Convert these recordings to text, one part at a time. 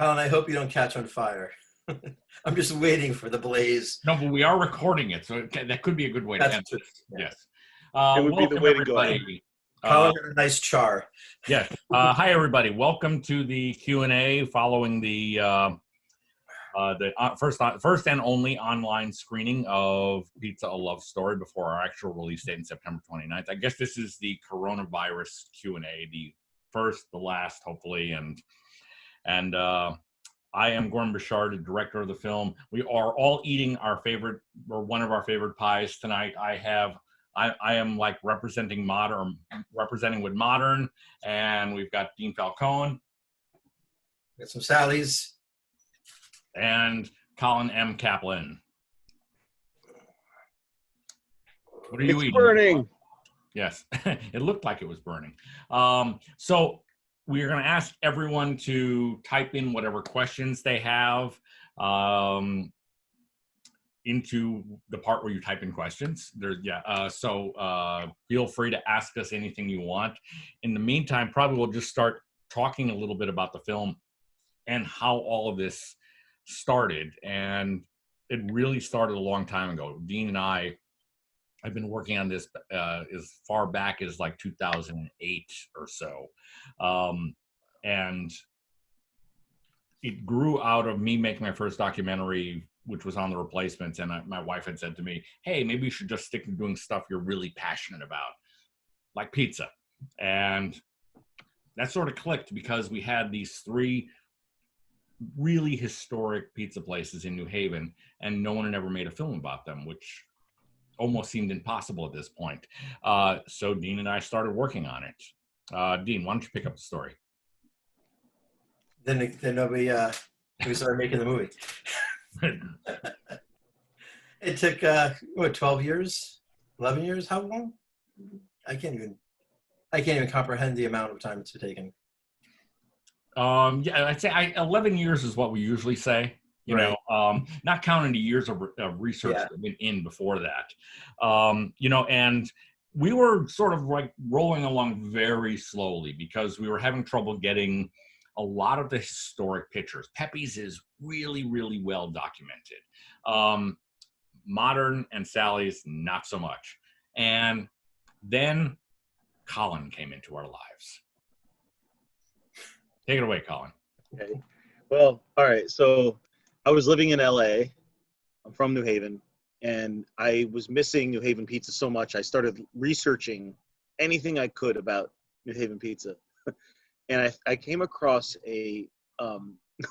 Colin, I hope you don't catch on fire. I'm just waiting for the blaze. No, but we are recording it, so that could be a good way to end this. Yeah. Yes. It would be the way to go. Colin, a nice char. Yes. Hi, everybody. Welcome to the Q&A following the first and only online screening of Pizza: A Love Story before our actual release date in September 29th. I guess this is the coronavirus Q&A, the first, the last, hopefully, and I am Gorman Bechard, the director of the film. We are all eating our favorite, or one of our favorite pies tonight. I am like representing with modern, and we've got Dean Falcone. Got some Sally's. And Colin M. Caplan. What are you eating? Burning. Yes, it looked like it was burning. So we're going to ask everyone to type in whatever questions they have into the part where you type in questions. So feel free to ask us anything you want. In the meantime, probably we'll just start talking a little bit about the film and how all of this started. And it really started a long time ago. Dean and I've been working on this as far back as like 2008 or so. And it grew out of me making my first documentary, which was on the replacements. And my wife had said to me, hey, maybe you should just stick to doing stuff you're really passionate about, like pizza. And that sort of clicked because we had these three really historic pizza places in New Haven, and no one had ever made a film about them, which almost seemed impossible at this point. So Dean and I started working on it. Dean, why don't you pick up the story? Then we started making the movie. It took 12 years, 11 years? How long? I can't even comprehend the amount of time it's taken. Yeah, I'd say 11 years is what we usually say, you Right. know, not counting the years of research that went in before that. And we were sort of like rolling along very slowly because we were having trouble getting a lot of the historic pictures. Pepe's is really, really well documented. Modern and Sally's, not so much. And then Colin came into our lives. Take it away, Colin. Okay. Well, all right. So I was living in LA. I'm from New Haven, and I was missing New Haven pizza so much. I started researching anything I could about New Haven pizza. And I came across a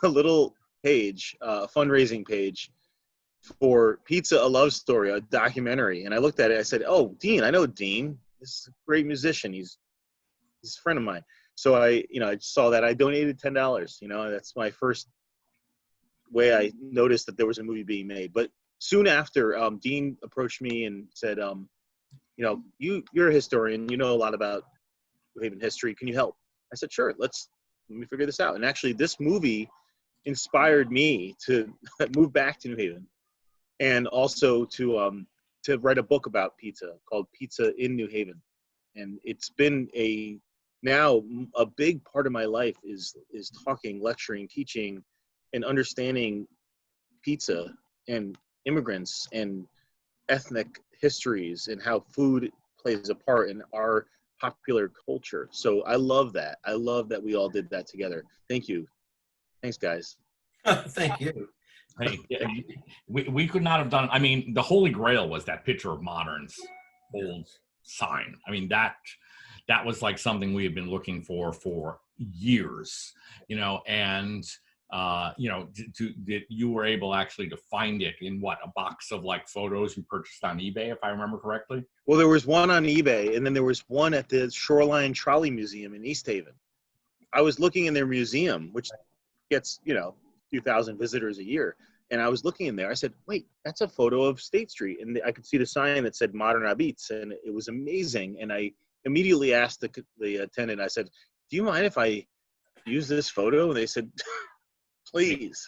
little page, a fundraising page for Pizza: A Love Story, a documentary. And I looked at it. I said, "Oh, Dean, I know Dean. This is a great musician. He's a friend of mine." So I saw that. I donated $10. That's my first way I noticed that there was a movie being made. But soon after, Dean approached me and said, you're a historian. You know a lot about New Haven history. Can you help? I said, sure. Let me figure this out. And actually, this movie inspired me to move back to New Haven, and also to write a book about pizza called Pizza in New Haven. And it's been now a big part of my life is talking, lecturing, teaching, and understanding pizza and immigrants and ethnic histories and how food plays a part in our popular culture. So I love that. I love that we all did that together. Thank you. Thanks, guys. Thank you. Hey, we could not have done. I mean, the Holy Grail was that picture of Modern's old sign. I mean, that was like something we had been looking for years, and that you were able actually to find it in a box of like photos you purchased on eBay, if I remember correctly. Well, there was one on eBay, and then there was one at the Shoreline Trolley Museum in East Haven. I was looking in their museum, which gets, a few thousand visitors a year. And I was looking in there. I said, wait, that's a photo of State Street. And I could see the sign that said Modern Habits, and it was amazing. And I immediately asked the attendant, I said, do you mind if I use this photo? And they said, please.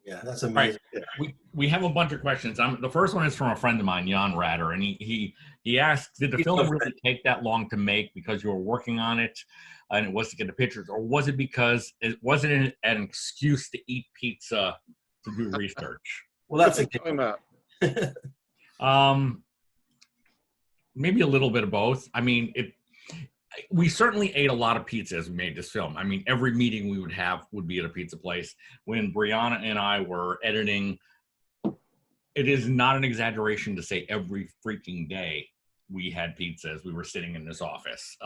Yeah, that's Right. amazing. We have a bunch of questions. The first one is from a friend of mine, Jan Ratter, and he asks, did the He's film my really friend. take that long to make because you were working on it and it was to get the pictures, or was it because it wasn't an excuse to eat pizza to do research? Well, that's What a are you talking about? Maybe a little bit of both. I mean, we certainly ate a lot of pizza as we made this film. I mean, every meeting we would have would be at a pizza place. When Brianna and I were editing, it is not an exaggeration to say every freaking day we had pizza as we were sitting in this office.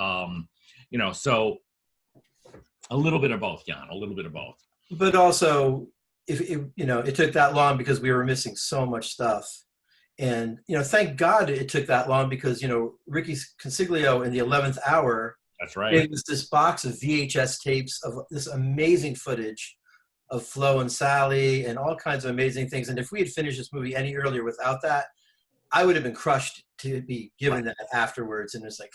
So a little bit of both, Jan, a little bit of both. But also, if it took that long because we were missing so much stuff. And, thank God it took that long because, Ricky Consiglio in the 11th hour That's right. gave us this box of VHS tapes of this amazing footage of Flo and Sally and all kinds of amazing things. And if we had finished this movie any earlier without that, I would have been crushed to be given that afterwards. And it's like,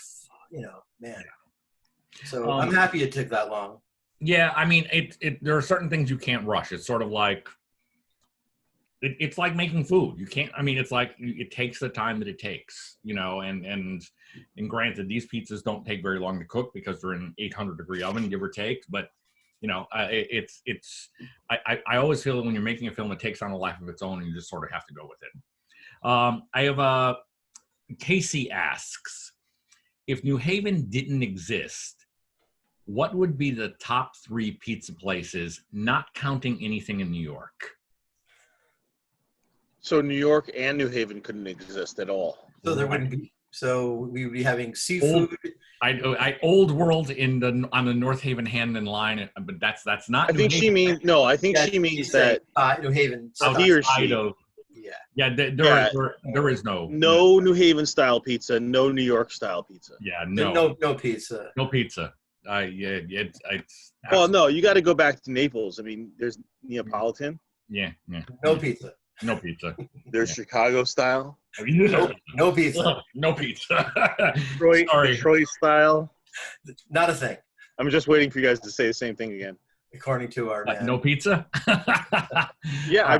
man. So I'm happy it took that long. Yeah, I mean, there are certain things you can't rush. It's sort of like, it's like making food. You can't, I mean, it's like, it takes the time that it takes, and granted, these pizzas don't take very long to cook because they're in an 800-degree oven, give or take. But, I always feel that when you're making a film, it takes on a life of its own and you just sort of have to go with it. I have Casey asks, if New Haven didn't exist, what would be the top 3 pizza places, not counting anything in New York? So New York and New Haven couldn't exist at all. So there wouldn't be. So we would be having seafood. Old World on the North Haven Hamden line, but that's not. I think she means no. I think she means that New Haven. he or she. There is no New Haven style pizza, no New York style pizza. Yeah, no pizza. No pizza. It's well, no, you got to go back to Naples. I mean, there's Neapolitan. Yeah. No pizza. No pizza. There's Chicago style. No pizza. No pizza. Detroit style. Not a thing. I'm just waiting for you guys to say the same thing again. According to our man. No pizza. Yeah,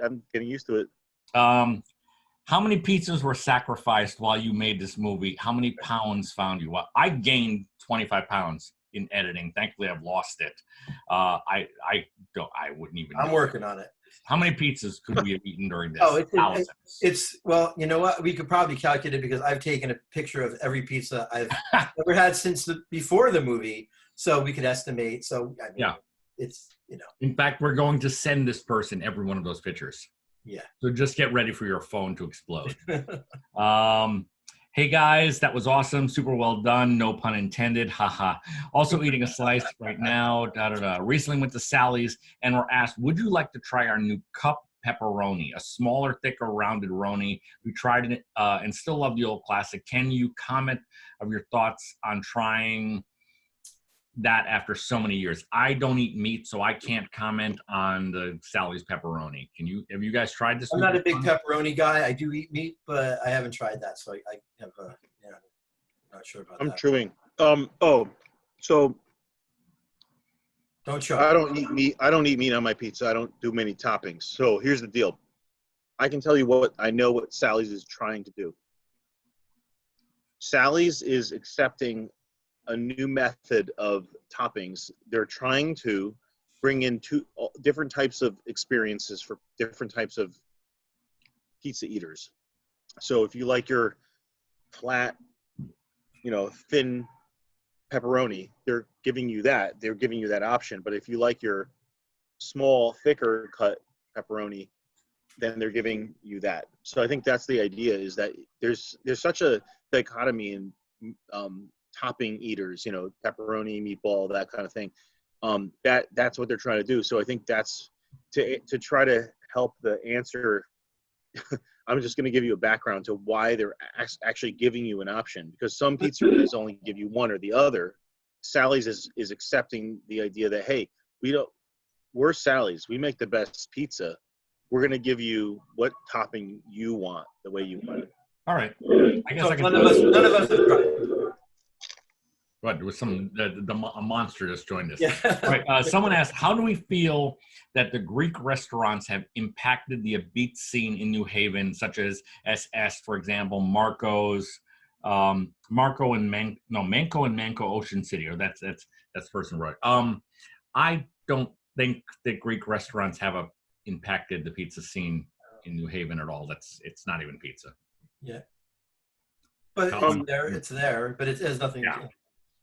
I'm getting used to it. How many pizzas were sacrificed while you made this movie? How many pounds found you? Well, I gained 25 pounds in editing. Thankfully, I've lost it. I wouldn't even. I'm working on it. How many pizzas could we have eaten during this? It's well, you know what? We could probably calculate it because I've taken a picture of every pizza I've ever had since before the movie, so we could estimate. So I mean, it's In fact, we're going to send this person every one of those pictures. Yeah. So just get ready for your phone to explode. Hey guys, that was awesome. Super well done. No pun intended. Haha. Also eating a slice right now. Recently went to Sally's and were asked, would you like to try our new cup pepperoni? A smaller, thicker, rounded roni. We tried it and still love the old classic. Can you comment of your thoughts on trying that after so many years? I don't eat meat, so I can't comment on the Sally's pepperoni. Have you guys tried this? I'm not a big pepperoni guy. I do eat meat, but I haven't tried that, so I have not sure about that. I'm chewing. So don't choke. I don't eat meat. I don't eat meat on my pizza. I don't do many toppings. So here's the deal. I can tell you what Sally's is trying to do. Sally's is accepting a new method of toppings. They're trying to bring in different types of experiences for different types of pizza eaters. So if you like your flat, thin pepperoni, they're giving you that. They're giving you that option. But if you like your small, thicker cut pepperoni, then they're giving you that. So I think that's the idea, is that there's such a dichotomy in topping eaters, pepperoni, meatball, that kind of thing. That's what they're trying to do. So I think that's to try to help the answer. I'm just going to give you a background to why they're actually giving you an option, because some pizzerias only give you one or the other. Sally's is accepting the idea that, hey, we're Sally's. We make the best pizza. We're going to give you what topping you want, the way you want it. All right. I guess none of us have tried. What, there was a monster just joined us. Yeah. All right, someone asked, how do we feel that the Greek restaurants have impacted the Ibiza scene in New Haven, such as SS, for example, Marco's, Manco and Manco Ocean City, or that's person wrote. I don't think that Greek restaurants have impacted the pizza scene in New Haven at all. It's not even pizza. Yeah. But it's there, but it has nothing. Yeah.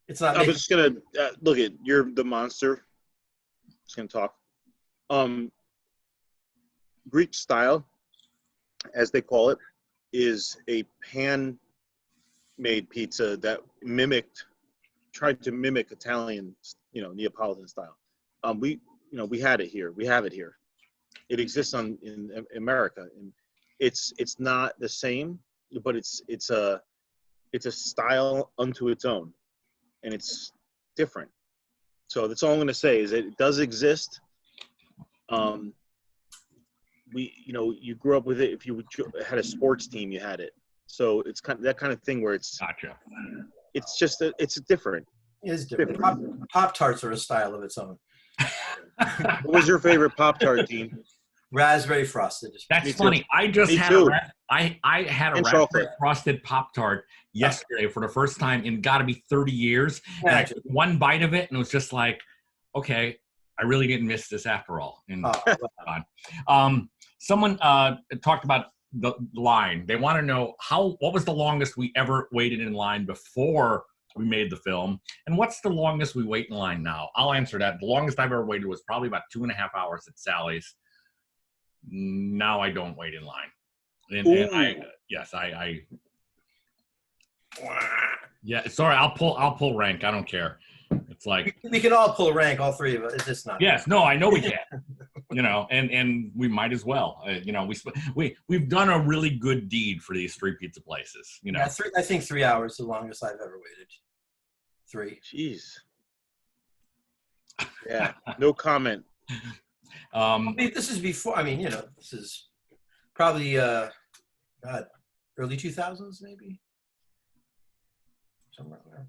It's not. I was just gonna look at you're the monster. Just gonna talk. Greek style, as they call it, is a pan-made pizza that tried to mimic Italian, Neapolitan style. We had it here. We have it here. It exists in America, and it's not the same, but it's a style unto its own, and it's different. So that's all I'm going to say is that it does exist. You grew up with it. If you had a sports team, you had it. So it's kind of that kind of thing where it's Gotcha. It's just it's different. It is different. Pop-Tarts are a style of its own. What was your favorite Pop-Tart, Dean? Raspberry frosted. That's funny. I just had I had a raspberry frosted Pop-Tart yesterday for the first time in gotta be 30 years. And I took one bite of it and it was just like, okay, I really didn't miss this after all. And someone talked about the line. They want to know what was the longest we ever waited in line before we made the film, and what's the longest we wait in line now? I'll answer that. The longest I've ever waited was probably about 2.5 hours at Sally's. Now I don't wait in line. Sorry, I'll pull rank. I don't care. It's like we can all pull rank, all three of us. It's just not. Yes, no, I know we can. And we might as well. We've done a really good deed for these three pizza places. Yeah, I think 3 hours is the longest I've ever waited. 3. Jeez. Yeah. No comment. This is before. This is probably early 2000s, maybe somewhere there.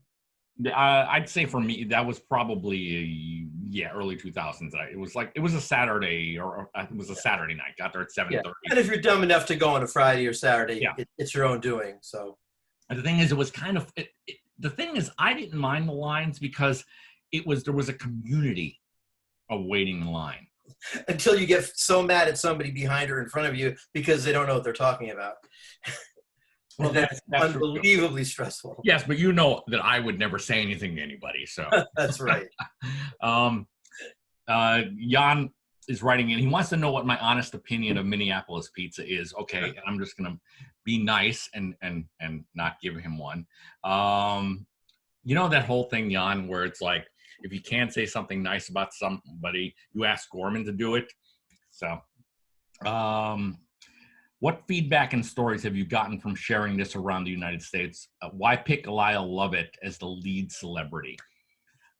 I'd say for me that was probably early 2000s. It was a Saturday or it was a Saturday night. Got there at 7:30. Yeah. And if you're dumb enough to go on a Friday or Saturday, it's your own doing. So and the thing is, it was kind of the thing is I didn't mind the lines because there was a community of waiting in line. Until you get so mad at somebody behind or in front of you because they don't know what they're talking about. Well, that's unbelievably stressful. Yes, but you know that I would never say anything to anybody. So that's right. Jan is writing in. He wants to know what my honest opinion of Minneapolis pizza is. Okay, I'm just gonna be nice and not give him one. That whole thing, Jan, where it's like if you can't say something nice about somebody, you ask Gorman to do it. So, what feedback and stories have you gotten from sharing this around the United States? Why pick Lyle Lovett as the lead celebrity?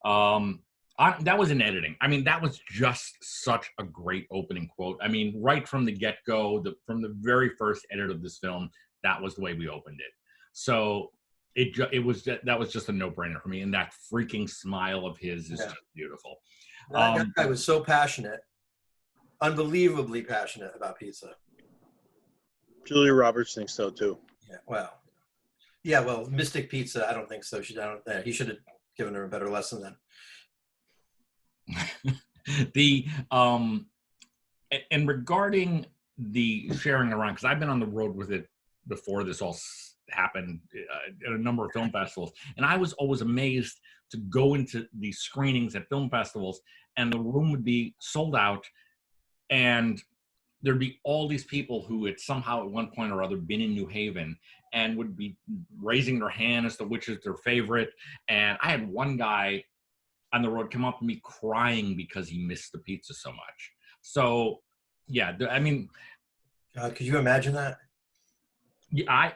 That was in editing. That was just such a great opening quote. Right from the get-go, from the very first edit of this film, that was the way we opened it. So that was just a no-brainer for me. And that freaking smile of his is just beautiful. That guy was so passionate, unbelievably passionate about pizza. Julia Roberts thinks so too. Yeah, well, Mystic Pizza, I don't think so. He should have given her a better lesson then. And regarding the sharing around, because I've been on the road with it before this all happened at a number of film festivals, and I was always amazed to go into these screenings at film festivals, and the room would be sold out, and there'd be all these people who had somehow at one point or other been in New Haven and would be raising their hand as to which is their favorite. And I had one guy on the road come up to me crying because he missed the pizza so much. So, yeah, God, could you imagine that? Yeah,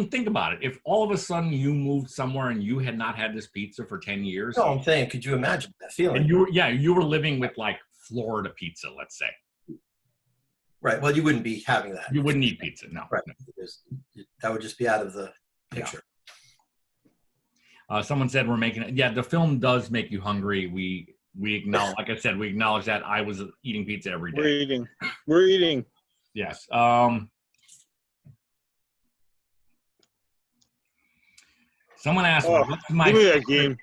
think about it. If all of a sudden you moved somewhere and you had not had this pizza for 10 years. No, I'm saying, could you imagine that feeling? And you were living with like Florida pizza, let's say. Right. Well, you wouldn't be having that. You wouldn't eat pizza, no. Right. That would just be out of the picture. Someone said we're making it. Yeah, the film does make you hungry. We acknowledge, like I said, we acknowledge that. I was eating pizza every day. We're eating. Yes. Someone asked, what's my give me that game.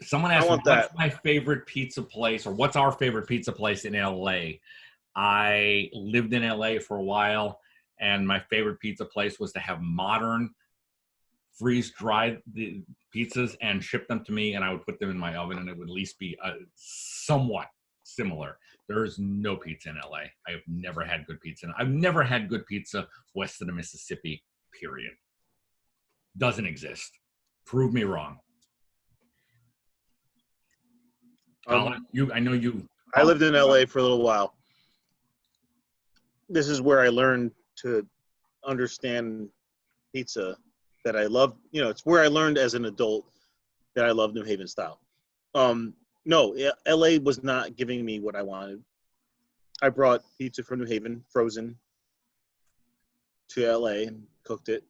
Someone asked, what's my favorite pizza place, or what's our favorite pizza place in LA? I lived in LA for a while, and my favorite pizza place was to have modern freeze-dried the pizzas and ship them to me, and I would put them in my oven, and it would at least be somewhat similar. There is no pizza in LA. I have never had good pizza. I've never had good pizza west of the Mississippi, period. Doesn't exist. Prove me wrong. Colin, I know you. I lived in LA for a little while. This is where I learned to understand pizza that I love. It's where I learned as an adult that I love New Haven style. No, LA was not giving me what I wanted. I brought pizza from New Haven, frozen, to LA and cooked it.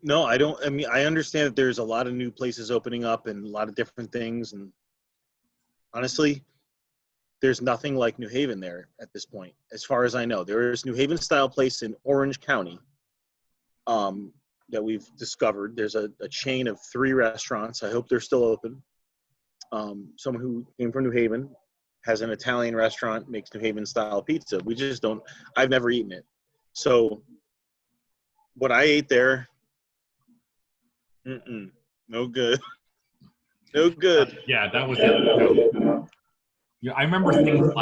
No, I don't. I mean, I understand that there's a lot of new places opening up and a lot of different things. And honestly, there's nothing like New Haven there at this point, as far as I know. There is New Haven style place in Orange County that we've discovered. There's a chain of 3 restaurants. I hope they're still open. Someone who came from New Haven has an Italian restaurant, makes New Haven style pizza. We just don't, I've never eaten it. So what I ate there, no good. No good. Yeah, that was it. Yeah, I remember things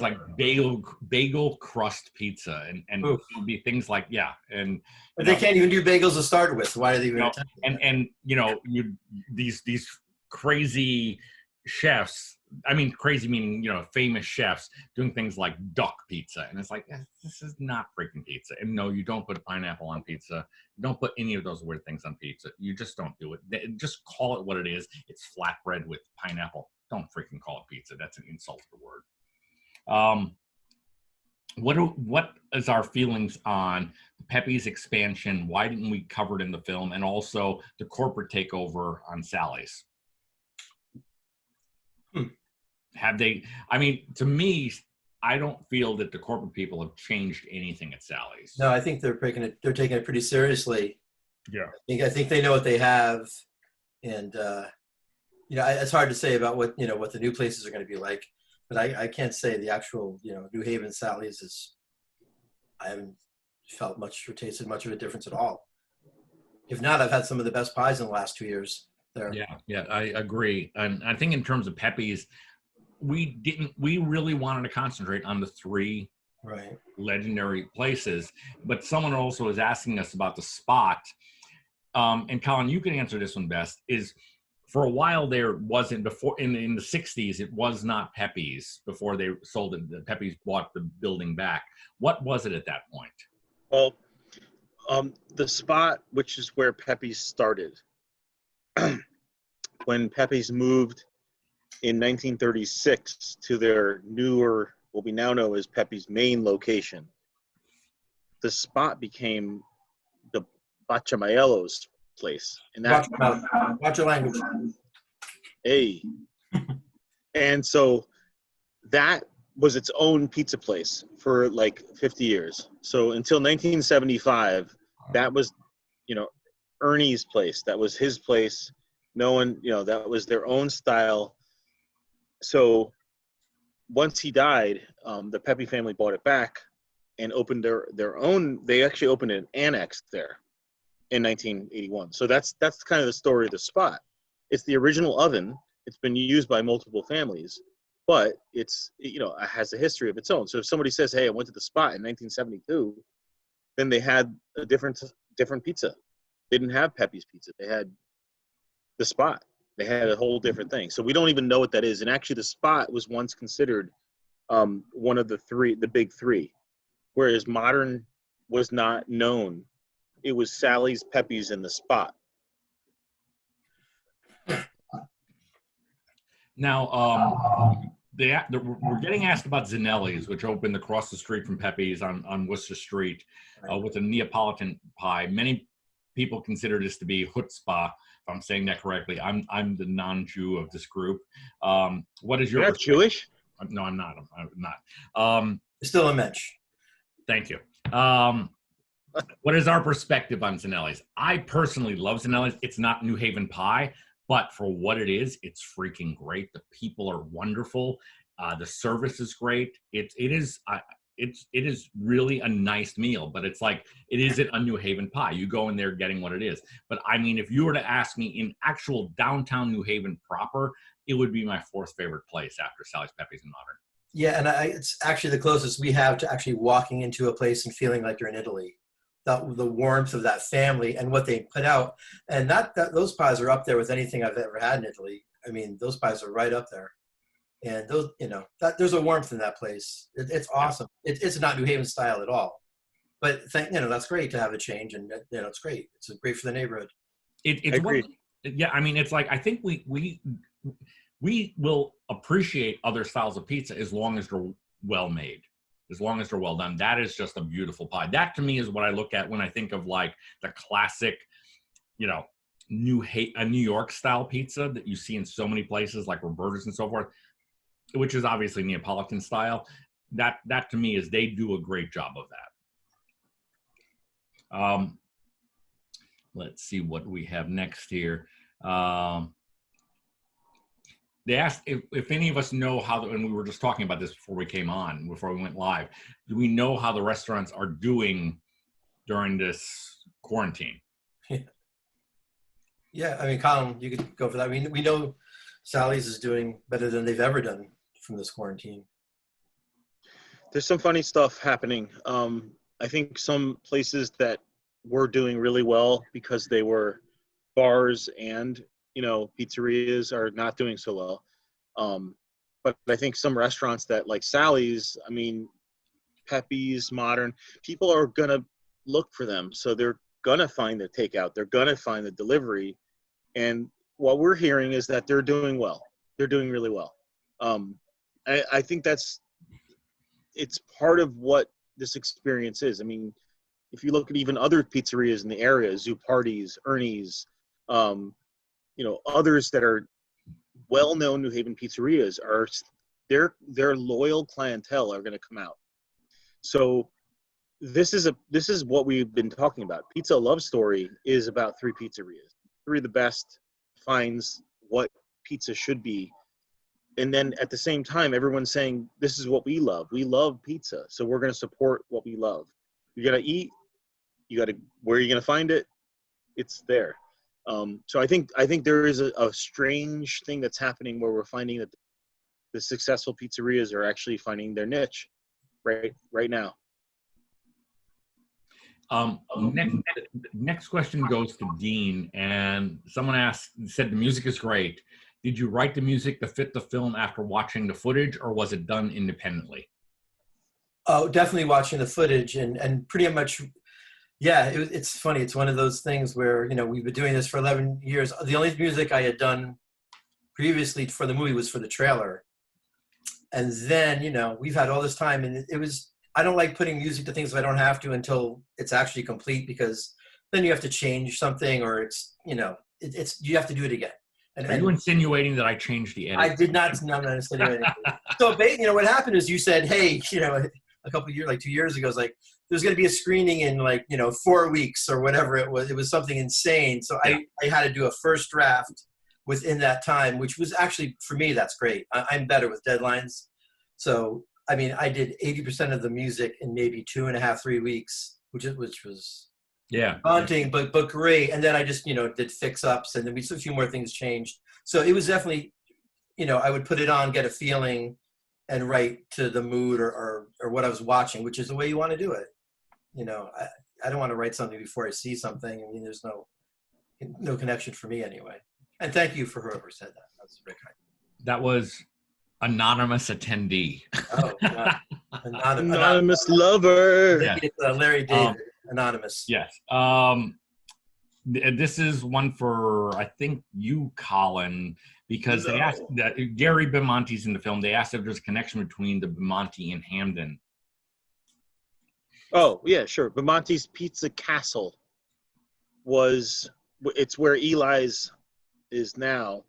like bagel crust pizza, and it would be things like but they can't even do bagels to start with. Why are they even attempting that? These crazy chefs. I mean, crazy meaning famous chefs doing things like duck pizza, and it's like this is not freaking pizza. And no, you don't put pineapple on pizza. You don't put any of those weird things on pizza. You just don't do it. Just call it what it is. It's flatbread with pineapple. Don't freaking call it pizza. That's an insult to the word. What is our feelings on Pepe's expansion? Why didn't we cover it in the film? And also the corporate takeover on Sally's. Have they? I mean, to me, I don't feel that the corporate people have changed anything at Sally's. No, I think they're taking it pretty seriously. Yeah. I think they know what they have, and it's hard to say about what the new places are going to be like. But I can't say the actual New Haven Sally's is. I haven't felt much or tasted much of a difference at all. If not, I've had some of the best pies in the last 2 years there. Yeah, I agree. And I think in terms of Pepe's, we really wanted to concentrate on the 3 legendary places. But someone also was asking us about the spot. And Colin, you can answer this one best. Is for a while there wasn't, before in the 60s, it was not Pepe's before they sold it. Pepe's bought the building back. What was it at that point? Well, the spot, which is where Pepe's started, when Pepe's moved in 1936 to their newer, what we now know as Pepe's main location, the spot became the Bacciamaello's place. And that, watch your language. Hey. And so that was its own pizza place for like 50 years. So until 1975, that was, Ernie's place. That was his place. No one, that was their own style. So once he died, the Pepe family bought it back and opened their own. They actually opened an annex there in 1981. So that's kind of the story of the spot. It's the original oven. It's been used by multiple families, but it has a history of its own. So if somebody says, "Hey, I went to the spot in 1972," then they had a different pizza. They didn't have Pepe's Pizza. They had the spot. They had a whole different thing. So we don't even know what that is. And actually, the spot was once considered one of the big 3, whereas modern was not known. It was Sally's, Pepe's, and the spot. Now, we're getting asked about Zanelli's, which opened across the street from Pepe's on Worcester Street, with a Neapolitan pie. Many people consider this to be chutzpah, if I'm saying that correctly. I'm the non-Jew of this group. What is your? You're not Jewish? No, I'm not. I'm not. Still a mensch. Thank you. What is our perspective on Zanelli's? I personally love Zanelli's. It's not New Haven pie, but for what it is, it's freaking great. The people are wonderful. The service is great. It is really a nice meal, but it's like, it isn't a New Haven pie. You go in there getting what it is. But I mean, if you were to ask me in actual downtown New Haven proper, it would be my fourth favorite place after Sally's, Pepe's, and Modern. Yeah, and it's actually the closest we have to actually walking into a place and feeling like you're in Italy. The warmth of that family and what they put out, and those pies are up there with anything I've ever had in Italy. I mean, those pies are right up there, and those, there's a warmth in that place. It's awesome. It's not New Haven style at all, but that's great to have a change, and it's great. It's great for the neighborhood. Yeah, I mean, it's like, I think we will appreciate other styles of pizza as long as they're well made. As long as they're well done. That is just a beautiful pie. That to me is what I look at when I think of like the classic, New York style pizza that you see in so many places like Roberta's and so forth, which is obviously Neapolitan style. That to me is, they do a great job of that. Let's see what we have next here. They asked if any of us know how, and we were just talking about this before we went live, do we know how the restaurants are doing during this quarantine? Yeah, I mean, Colin, you could go for that. I mean, we know Sally's is doing better than they've ever done from this quarantine. There's some funny stuff happening. I think some places that were doing really well because they were bars and pizzerias are not doing so well. But I think some restaurants that like Sally's, I mean, Pepe's, Modern, people are going to look for them. So they're going to find the takeout. They're going to find the delivery. And what we're hearing is that they're doing well. They're doing really well. I think it's part of what this experience is. I mean, if you look at even other pizzerias in the area, Zupardi's, Ernie's, others that are well-known New Haven pizzerias, are their loyal clientele are going to come out. So this is what we've been talking about. Pizza Love Story is about three pizzerias, three of the best, finds what pizza should be. And then at the same time, everyone's saying, this is what we love. We love pizza. So we're going to support what we love. You got to eat. Where are you going to find it? It's there. So I think there is a strange thing that's happening where we're finding that the successful pizzerias are actually finding their niche right now. Next question goes to Dean, and someone said the music is great. Did you write the music to fit the film after watching the footage, or was it done independently? Oh, definitely watching the footage and pretty much. Yeah, it's funny. It's one of those things where, we've been doing this for 11 years. The only music I had done previously for the movie was for the trailer. And then, we've had all this time, and I don't like putting music to things if I don't have to until it's actually complete, because then you have to change something, or you have to do it again. Are you insinuating that I changed the edit? I did not. No, I'm not insinuating. So, what happened is you said, hey, a couple of years, like 2 years ago, it's like, there's going to be a screening in 4 weeks or whatever it was. It was something insane. So yeah. I had to do a first draft within that time, which was actually, for me, that's great. I'm better with deadlines. So, I mean, I did 80% of the music in maybe 2.5, 3 weeks, which was daunting, but great. And then I just, did fix-ups, and then a few more things changed. So it was definitely, I would put it on, get a feeling, and write to the mood or what I was watching, which is the way you want to do it. I don't want to write something before I see something. I mean, there's no connection for me anyway. And thank you for whoever said that. That's very kind. That was anonymous attendee. Oh, anonymous lover. Yeah. Larry David, anonymous. Yes. This is one for, I think, you, Colin, because they asked No. that Gary Bemonte's in the film. They asked if there's a connection between the Bemonte and Hamden. Oh, yeah, sure. Bemonte's Pizza Castle it's where Eli's is now.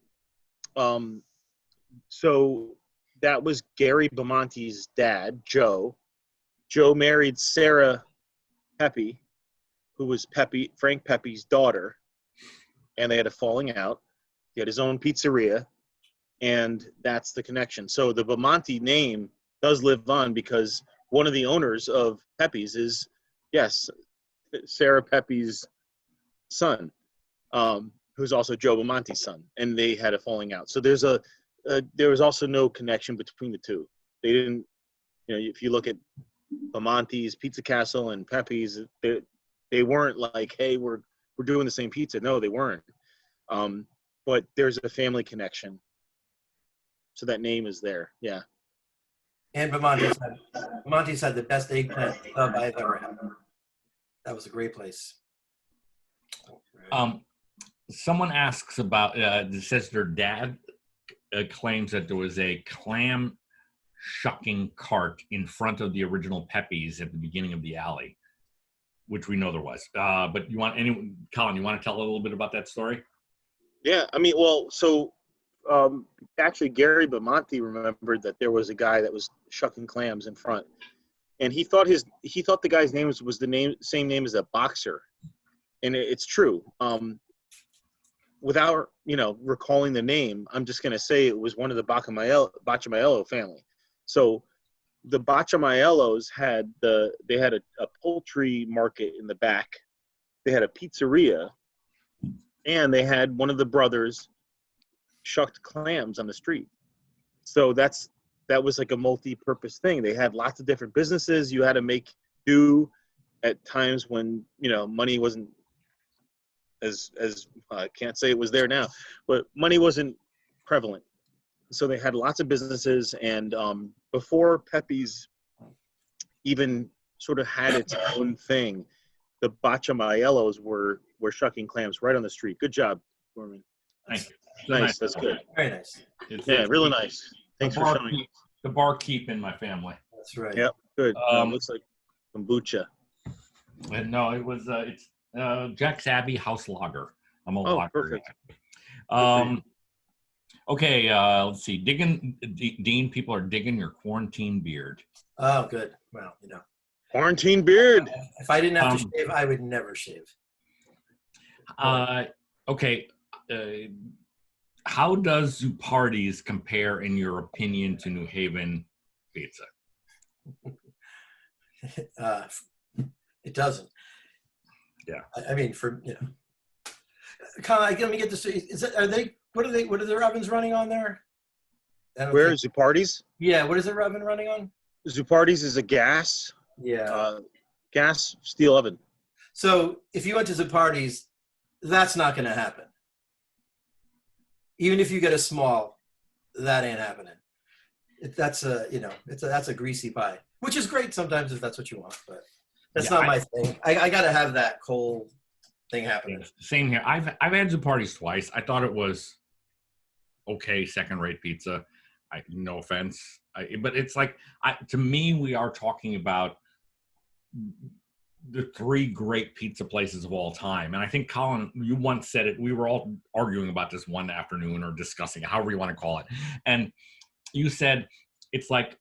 So that was Gary Bemonte's dad, Joe. Joe married Sarah Pepe, who was Frank Pepe's daughter, and they had a falling out. He had his own pizzeria, and that's the connection. So the Bemonte name does live on because one of the owners of Pepe's is, yes, Sarah Pepe's son, who's also Joe Bemonte's son, and they had a falling out. So there was also no connection between the two. They didn't, if you look at Bemonte's, Pizza Castle, and Pepe's, they weren't like, hey, we're doing the same pizza. No, they weren't. But there's a family connection, so that name is there. Yeah. And Bemonte's had the best eggplant sub I've ever had. That was a great place. Someone asks about, it says their dad claims that there was a clam shucking cart in front of the original Pepe's at the beginning of the alley, which we know there was. But Colin, you want to tell a little bit about that story? Yeah, I mean, actually Gary Bemonte remembered that there was a guy that was shucking clams in front, and he thought the guy's name was the same name as a boxer, and it's true. Without recalling the name, I'm just gonna say it was one of the Bacciamaello family. So the Bacciamaellos had a poultry market in the back. They had a pizzeria, and they had one of the brothers shucked clams on the street. So that was like a multi-purpose thing. They had lots of different businesses. You had to make do at times when money wasn't as I can't say it was there now, but money wasn't prevalent. So they had lots of businesses, and before Pepe's even sort of had its own thing, the Bacciamaellos were shucking clams right on the street. Good job, Gorman. Thank you. Nice. That's good. Very nice. Yeah, really nice. Thanks for showing. The barkeep in my family. That's right. Yep, good. Looks like kombucha. And no, it was it's Jack's Abbey House Lager. I'm a lager. Perfect. Okay, let's see. Dean, people are digging your quarantine beard. Oh, good. Well, Quarantine beard. if I didn't have to shave, I would never shave. Okay. How does Zupardi's compare, in your opinion, to New Haven pizza? It doesn't. Yeah. I mean, Colin, let me get this. What are their ovens running on there? Where is Zupardi's? Yeah, what is their oven running on? Zupardi's is a gas. Yeah. Gas steel oven. So if you went to Zupardi's, that's not going to happen. Even if you get a small, that ain't happening. That's a greasy pie, which is great sometimes if that's what you want, but that's not my thing. I got to have that cold thing happening. Same here. I've had Zupardi's twice. I thought it was okay, second-rate pizza. No offense, but it's like to me, we are talking about the three great pizza places of all time. And I think, Colin, you once said it. We were all arguing about this one afternoon or discussing it, however you want to call it. And you said it's like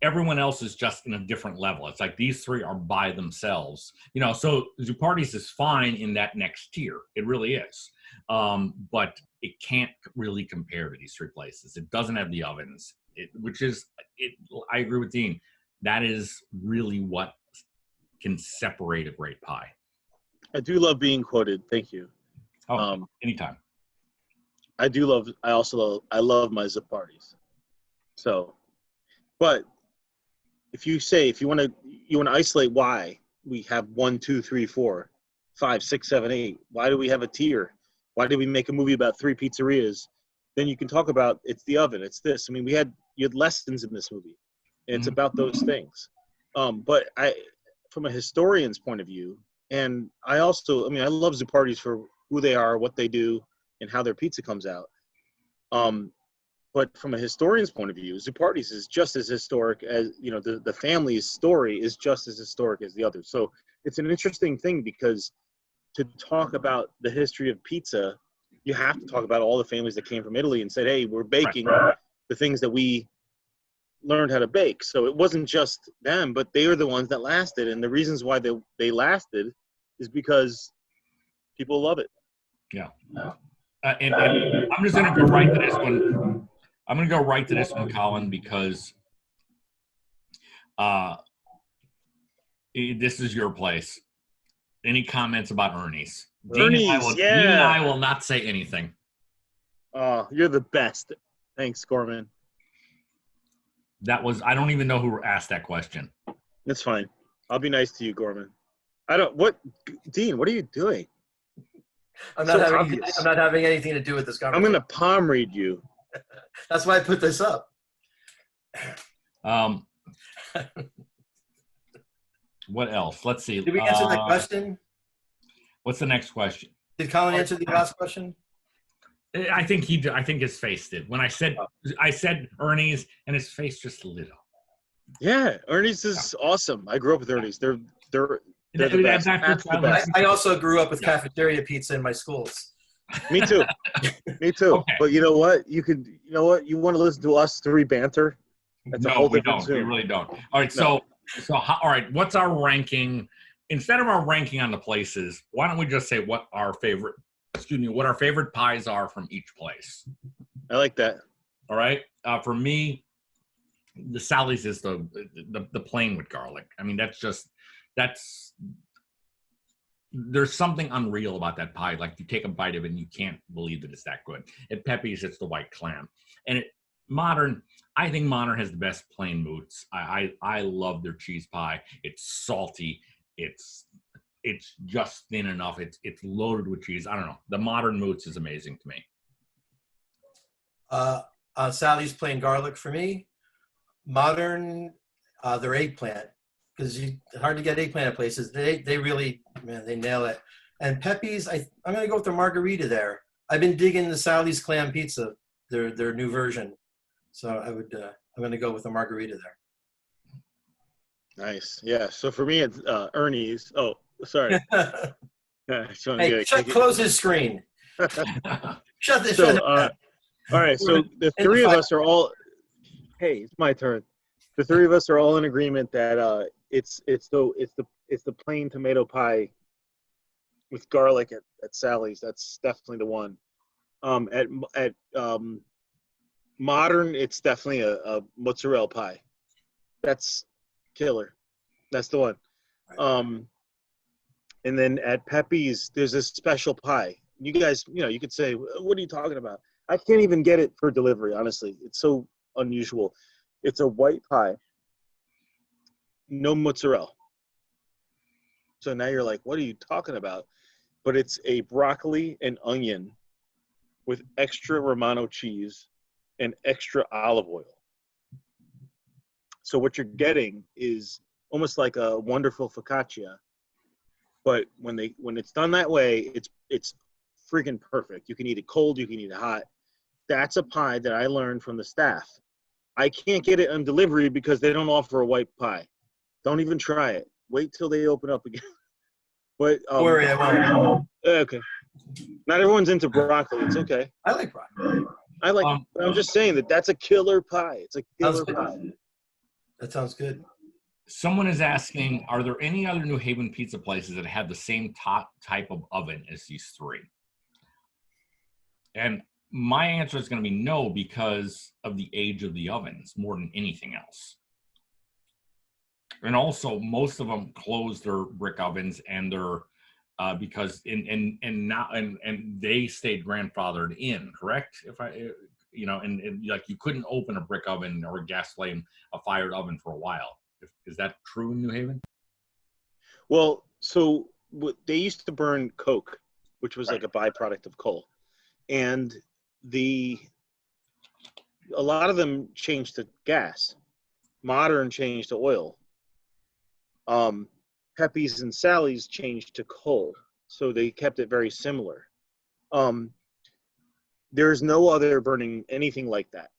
everyone else is just in a different level. It's like these three are by themselves. So Zupardi's is fine in that next tier. It really is. But it can't really compare to these three places. It doesn't have the ovens, I agree with Dean. That is really what can separate a great pie. I do love being quoted. Thank you. Oh, anytime. I love my Zupardi's. So, but if you want to isolate why we have 1, 2, 3, 4, 5, 6, 7, 8, why do we have a tier? Why did we make a movie about 3 pizzerias? Then you can talk about it's the oven, it's this. I mean, you had lessons in this movie, and it's about those things. But from a historian's point of view, And I also, I mean, I love Zupardi's for who they are, what they do, and how their pizza comes out. But from a historian's point of view, Zupardi's is just as historic as, you know, the family's story is just as historic as the others. So it's an interesting thing because to talk about the history of pizza, you have to talk about all the families that came from Italy and said, hey, we're baking the things that we learned how to bake. So it wasn't just them, but they are the ones that lasted. And the reasons why they lasted is because people love it. Yeah. And I'm just going to go right to this one. I'm going to go right to this one, Colin, because this is your place. Any comments about Ernie's? Ernie's, Dean and I will not say anything. Oh, you're the best. Thanks, Gorman. That was, I don't even know who asked that question. It's fine. I'll be nice to you, Gorman. Dean, what are you doing? I'm not having anything to do with this conversation. I'm going to palm read you. That's why I put this up. What else? Let's see. Did we answer that question? What's the next question? Did Colin answer the last question? I think he did. I think his face did. When I said Ernie's, and his face just lit up. Yeah, Ernie's is awesome. I grew up with Ernie's. They're the best. The best. I also grew up with cafeteria pizza in my schools. Me too. Me too. Okay. But you know what? You want to listen to us three banter? That's a whole we different don't. Zoom. We really don't. All right. So all right. What's our ranking? Instead of our ranking on the places, why don't we just say what our favorite pies are from each place? I like that. All right. For me, the Sally's is the plain with garlic. I mean, there's something unreal about that pie. Like you take a bite of it and you can't believe that it's that good. At Pepe's, it's the white clam. And I think Modern has the best plain moots. I love their cheese pie. It's salty. It's just thin enough. It's loaded with cheese. I don't know. The Modern moots is amazing to me. Sally's plain garlic for me. Modern, their eggplant, because it's hard to get eggplant at places. They really, man, they nail it. And Pepe's, I'm gonna go with the margarita there. I've been digging the Sally's clam pizza, their new version. So I'm gonna go with the margarita there. Nice. Yeah. So for me, it's Ernie's. Oh, sorry. Close his screen. Shut this. All right. So the three of us are all. Hey, it's my turn. The three of us are all in agreement that it's the plain tomato pie with garlic at Sally's. That's definitely the one. At Modern, it's definitely a mozzarella pie. That's killer. That's the one. And then at Pepe's, there's a special pie. You guys, you could say, what are you talking about? I can't even get it for delivery, honestly. It's so unusual. It's a white pie, no mozzarella. So now you're like, what are you talking about? But it's a broccoli and onion with extra Romano cheese and extra olive oil. So what you're getting is almost like a wonderful focaccia, but when it's done that way, it's freaking perfect. You can eat it cold, you can eat it hot. That's a pie that I learned from the staff. I can't get it on delivery because they don't offer a white pie. Don't even try it. Wait till they open up again. But Don't worry, I won't. Okay. Not everyone's into broccoli. It's okay. I like broccoli. I'm just saying that's a killer pie. It's a killer pie. That sounds good. Someone is asking, are there any other New Haven pizza places that have the same type of oven as these three? And my answer is going to be no, because of the age of the ovens more than anything else. And also, most of them close their brick ovens and their because they stayed grandfathered in, correct? And like you couldn't open a brick oven or a gas flame, a fired oven for a while. Is that true in New Haven? Well, so they used to burn coke, which was like a byproduct of coal, and a lot of them changed to gas. Modern changed to oil. Pepe's and Sally's changed to Cole, so they kept it very similar. There's no other burning anything like that,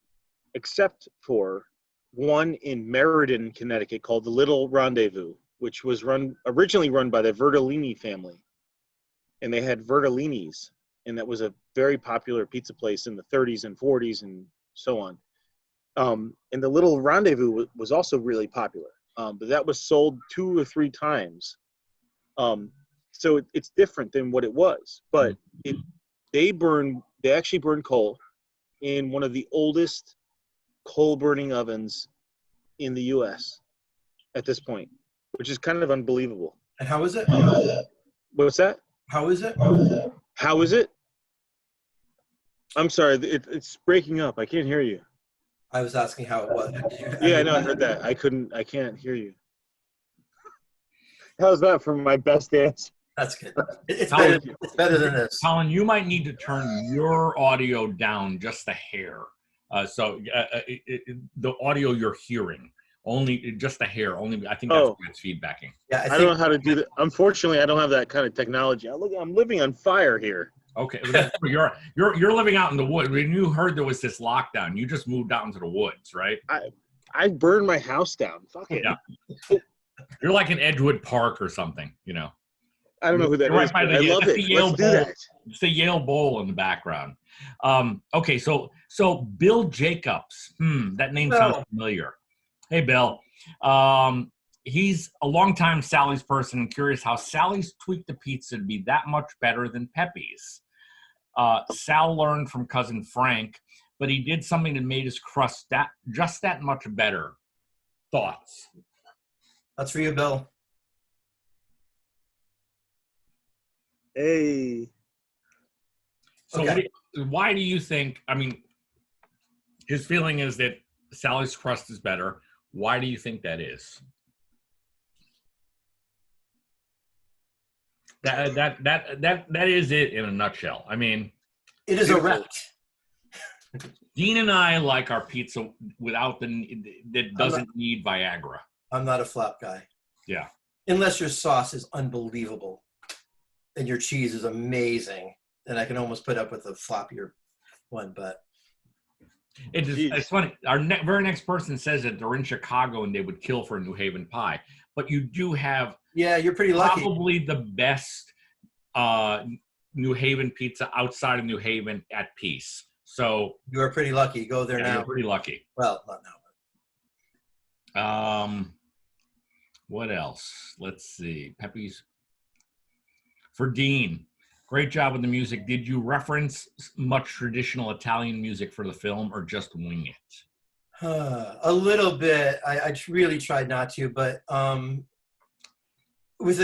except for one in Meriden, Connecticut, called the Little Rendezvous, which was originally run by the Vertellini family, and they had Vertellinis, and that was a very popular pizza place in the 30s and 40s and so on. And the Little Rendezvous was also really popular, but that was sold 2 or 3 times. So it's different than what it was, but they actually burn coal in one of the oldest coal burning ovens in the U.S. at this point, which is kind of unbelievable. And how is it? What's that? How is it? How is it? I'm sorry, it's breaking up. I can't hear you. I was asking how it was. Yeah, I know, I heard that. I can't hear you. How's that for my best answer? That's good. It's Colin, better than this. Colin, you might need to turn your audio down just a hair. So the audio you're hearing, only just a hair. Only I think that's why it's feedbacking. Yeah, I don't know how to do that. Unfortunately, I don't have that kind of technology. I'm living on fire here. Okay, you're living out in the woods. When you heard there was this lockdown, you just moved out into the woods, right? I burned my house down. Fuck it. Yeah. You're like in Edgewood Park or something, you know. I don't know who that is. But I love it. Let's do that. It's the Yale Bowl in the background. Okay, so Bill Jacobs. That name sounds familiar. Hey, Bill. He's a longtime Sally's person and curious how Sally's tweaked the pizza to be that much better than Pepe's. Sal learned from cousin Frank, but he did something that made his crust just that much better. Thoughts? That's for you, Bill. Hey. So okay. Why do you think, I mean, his feeling is that Sally's crust is better. Why do you think that is? That is it in a nutshell. I mean, it is a wreck. Dean and I like our pizza without that doesn't need Viagra. I'm not a flap guy. Yeah. Unless your sauce is unbelievable and your cheese is amazing, then I can almost put up with a floppier one. But it's funny. Our very next person says that they're in Chicago and they would kill for a New Haven pie. But you do have you're pretty lucky. Probably the best New Haven pizza outside of New Haven at Peace. So you are pretty lucky. Go there now. You're pretty lucky. Well, not now. What else? Let's see. Pepe's for Dean. Great job with the music. Did you reference much traditional Italian music for the film, or just wing it? A little bit. I really tried not to, but with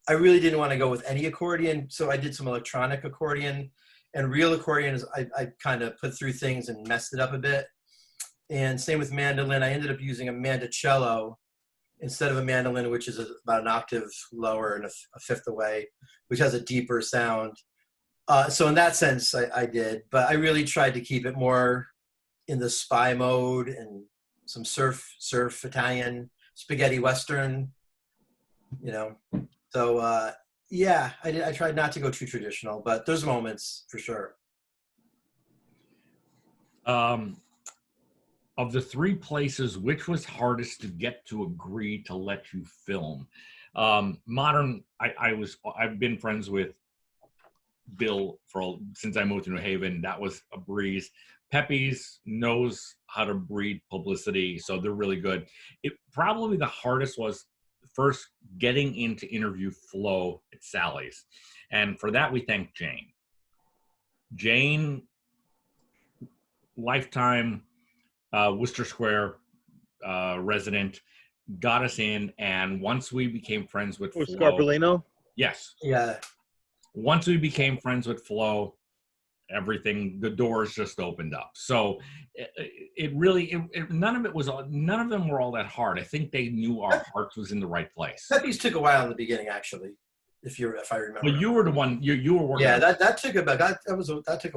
I really didn't want to go with any accordion, so I did some electronic accordion, and real accordion is I kind of put through things and messed it up a bit. And same with mandolin. I ended up using a mandocello instead of a mandolin, which is about an octave lower and a fifth away, which has a deeper sound. So in that sense, I did, but I really tried to keep it more in the spy mode and some surf Italian, spaghetti Western, So I tried not to go too traditional, but there's moments for sure. Of the 3 places, which was hardest to get to agree to let you film? Modern, I've been friends with Bill since I moved to New Haven. That was a breeze. Pepe's knows how to breed publicity, so they're really good. It probably the hardest was first getting into interview flow at Sally's, and for that we thank Jane. Jane, lifetime Worcester Square resident, got us in, and once we became friends with Flo, Scarpellino? Yes. Yeah. Once we became friends with Flo, the doors just opened up. So none of them were all that hard. I think they knew our hearts was in the right place. Pepe's took a while in the beginning, actually, if I remember. But you were the one you were working. Yeah, that took a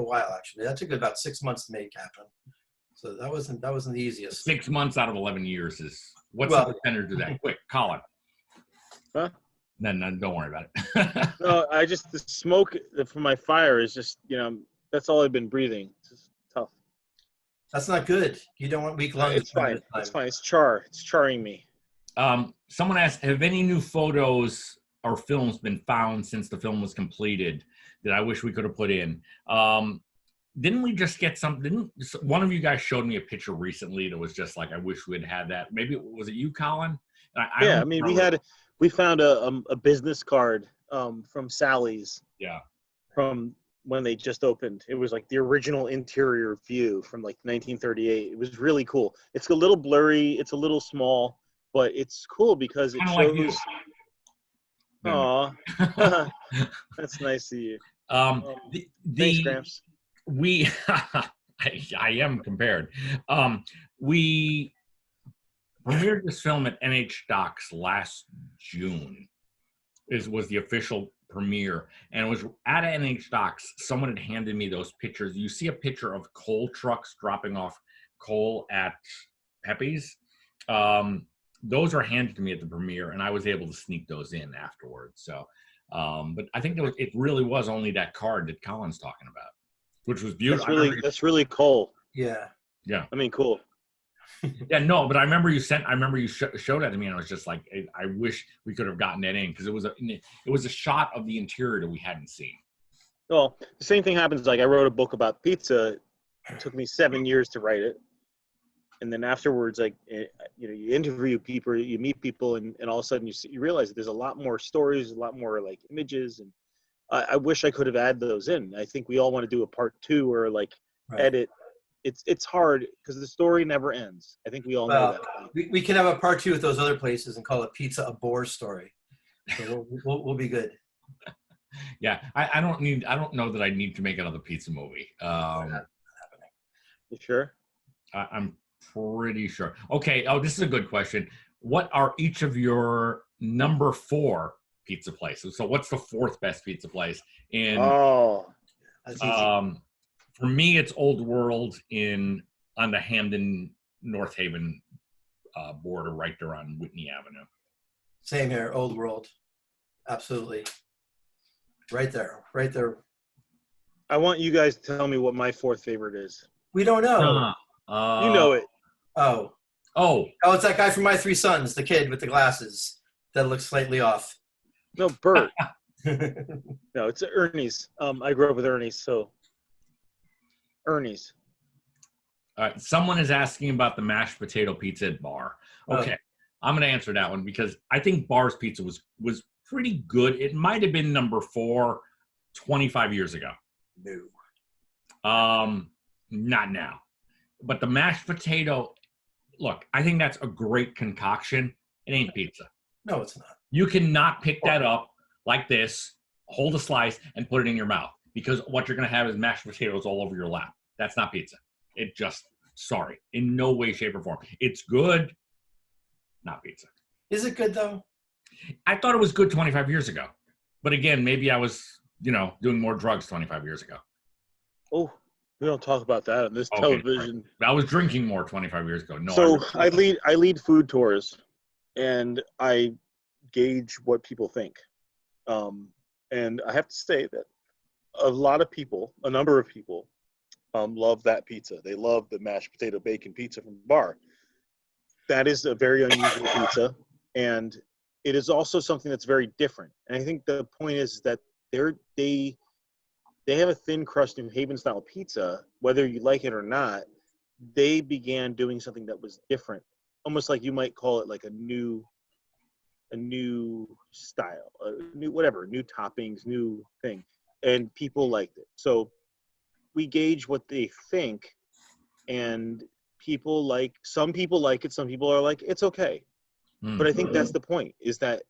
while actually. That took about 6 months to make happen. So that wasn't the easiest. 6 months out of 11 years is What's the percentage of that? Quick, Colin. Huh? No, don't worry about it. No, the smoke from my fire is just, that's all I've been breathing. It's just tough. That's not good. You don't want weak lungs. It's fine. It's fine. It's char. It's charring me. Someone asked, have any new photos or films been found since the film was completed that I wish we could have put in? Didn't we just get something? One of you guys showed me a picture recently that was just like, I wish we'd had that. Maybe, was it you, Colin? We found a business card from Sally's. Yeah. From when they just opened. It was like the original interior view from like 1938. It was really cool. It's a little blurry. It's a little small, but it's cool because it shows. Aw, that's nice of you. Thanks, Gramps. I am compared. We premiered this film at NHdocs last June. Was the official premiere, and it was at NHdocs. Someone had handed me those pictures. You see a picture of coal trucks dropping off coal at Pepe's. Those are handed to me at the premiere, and I was able to sneak those in afterwards. So, but I think it really was only that card that Colin's talking about, which was beautiful. That's really cool. Yeah. Yeah. I mean, cool. Yeah, no, but I remember you showed that to me, and I was just like, I wish we could have gotten that in, because it was a shot of the interior that we hadn't seen. Well, the same thing happens. Like, I wrote a book about pizza. It took me 7 years to write it, and then afterwards, like, you interview people, you meet people, and all of a sudden you realize that there's a lot more stories, a lot more like images, and I wish I could have added those in. I think we all want to do a part 2 or like edit. It's hard because the story never ends. I think we all know that. We can have a part 2 with those other places and call it Pizza a Bore Story. So we'll be good. Yeah, I don't know that I need to make another pizza movie. You sure? I'm pretty sure. Okay. Oh, this is a good question. What are each of your number 4 pizza places? So what's the 4th best pizza place? That's easy. For me, it's Old World on the Hamden North Haven border, right there on Whitney Avenue. Same here, Old World. Absolutely. Right there. I want you guys to tell me what my 4th favorite is. We don't know. You know it. Oh, it's that guy from My Three Sons, the kid with the glasses that looks slightly off. No, Bert. No, it's Ernie's. I grew up with Ernie's, so Ernie's. All right. Someone is asking about the mashed potato pizza at Bar. Okay. I'm going to answer that one because I think Bar's pizza was pretty good. It might have been number 4 25 years ago. No. Not now. But the mashed potato, look, I think that's a great concoction. It ain't pizza. No, it's not. You cannot pick that up like this, hold a slice, and put it in your mouth, because what you're going to have is mashed potatoes all over your lap. That's not pizza. Sorry, in no way, shape, or form. It's good, not pizza. Is it good, though? I thought it was good 25 years ago. But again, maybe I was, doing more drugs 25 years ago. Oh, we don't talk about that on this television. Right. I was drinking more 25 years ago. No. So I lead food tours, and I gauge what people think. And I have to say that a number of people, love that pizza. They love the mashed potato bacon pizza from Bar. That is a very unusual pizza, and it is also something that's very different. And I think the point is that they have a thin crust New Haven style pizza, whether you like it or not. They began doing something that was different, almost like you might call it like a new style, new toppings, new thing, and people liked it. So we gauge what they think, and some people like it, some people are like, it's okay. But I think that's the point, is that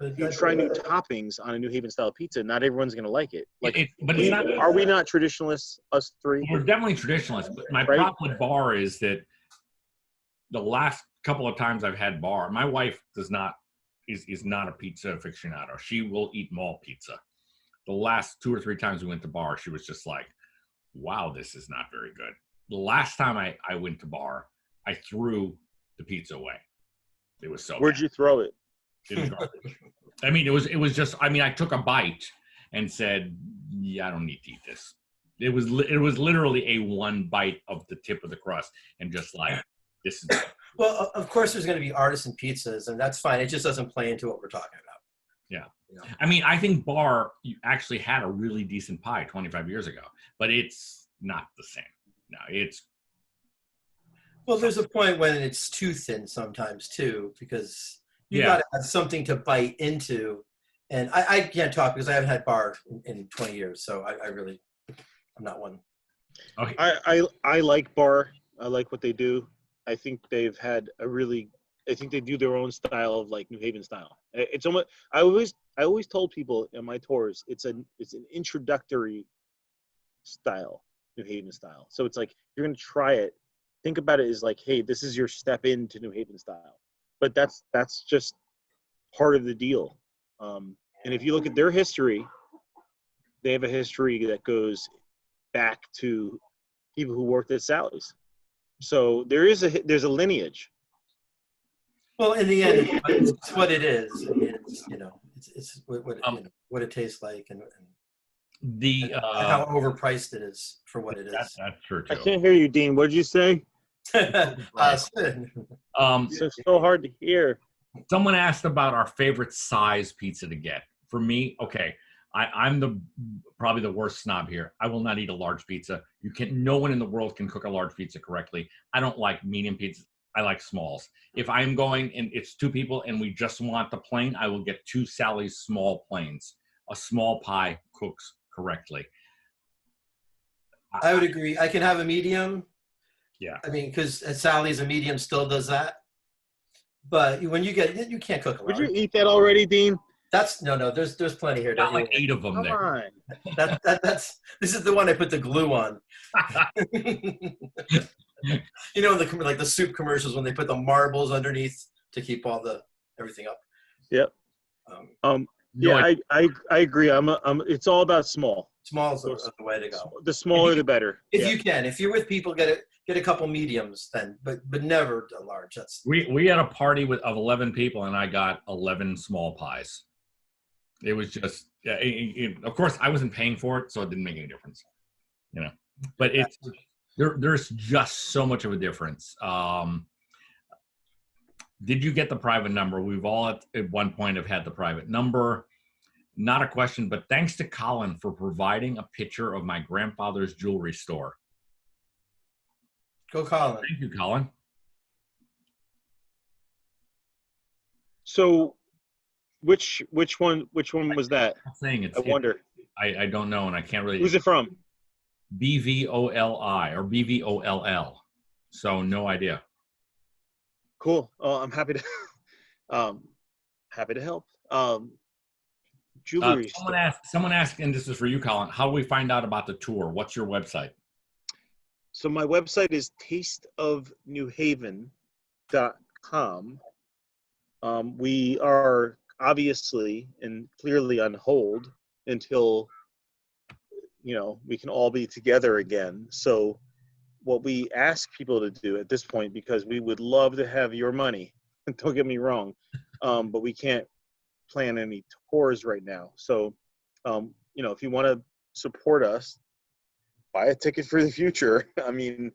if you try new toppings on a New Haven style pizza, not everyone's going to like it. Are we not traditionalists, us three? We're definitely traditionalists, but my problem with Bar is that the last couple of times I've had Bar, my wife is not a pizza aficionado. She will eat mall pizza. The last 2 or 3 times we went to Bar, she was just like, wow, this is not very good. The last time I went to Bar, I threw the pizza away. It was so Where'd bad. you throw it? In the garbage. I mean, it was just. I mean, I took a bite and said, "Yeah, I don't need to eat this." It was literally a one bite of the tip of the crust, and just like this is. Well, of course, there's going to be artisan pizzas, and that's fine. It just doesn't play into what we're talking about. Yeah. You know? I mean, I think Bar actually had a really decent pie 25 years ago, but it's not the same. No, it's. Well, there's a point when it's too thin sometimes too, because you Yeah. got to have something to bite into. And I can't talk because I haven't had bar in 20 years, so I'm not one. Okay. I like Bar. I like what they do. I think they've had I think they do their own style of like New Haven style. It's almost, I always told people in my tours, it's an introductory style, New Haven style. So it's like, you're going to try it. Think about it as like, hey, this is your step into New Haven style. But that's just part of the deal. And if you look at their history, they have a history that goes back to people who worked at Sally's. So there's a lineage. Well, in the end, it's what it is. I mean, it's what it tastes like, and how overpriced it is for what it is. That's true too. I can't hear you, Dean. What did you say? It's so hard to hear. Someone asked about our favorite size pizza to get. For me, okay, I'm probably the worst snob here. I will not eat a large pizza. No one in the world can cook a large pizza correctly. I don't like medium pizzas. I like smalls. If I'm going and it's two people and we just want the plain, I will get 2 Sally's small plains. A small pie cooks correctly. I would agree. I can have a medium. Yeah. I mean, because Sally's a medium still does that. But when you can't cook a large. Would you eat that already, Dean? No. There's plenty here. Got like 8 of them Come there. on. This is the one I put the glue on. You know, like the soup commercials when they put the marbles underneath to keep everything up. Yep. Yeah, I agree. It's all about small. Smalls are the way to go. The smaller, the better. If you're with people, get a couple mediums then, but never a large. That's we had a party of 11 people and I got 11 small pies. It was just, of course, I wasn't paying for it, so it didn't make any difference, you know. But there's just so much of a difference. Did you get the private number? We've all at one point have had the private number. Not a question, but thanks to Colin for providing a picture of my grandfather's jewelry store. Go, Colin. Thank you, Colin. So, which one was that? I'm saying it's. I wonder. I don't know, and I can't really. Who's it from? BVOLI or BVOLL. So no idea. Cool. I'm happy to help. Jewelry. Someone asked, and this is for you, Colin. How do we find out about the tour? What's your website? So my website is tasteofnewhaven.com. We are obviously and clearly on hold until we can all be together again. So what we ask people to do at this point, because we would love to have your money, don't get me wrong, but we can't plan any tours right now. So, if you want to support us, buy a ticket for the future. I mean,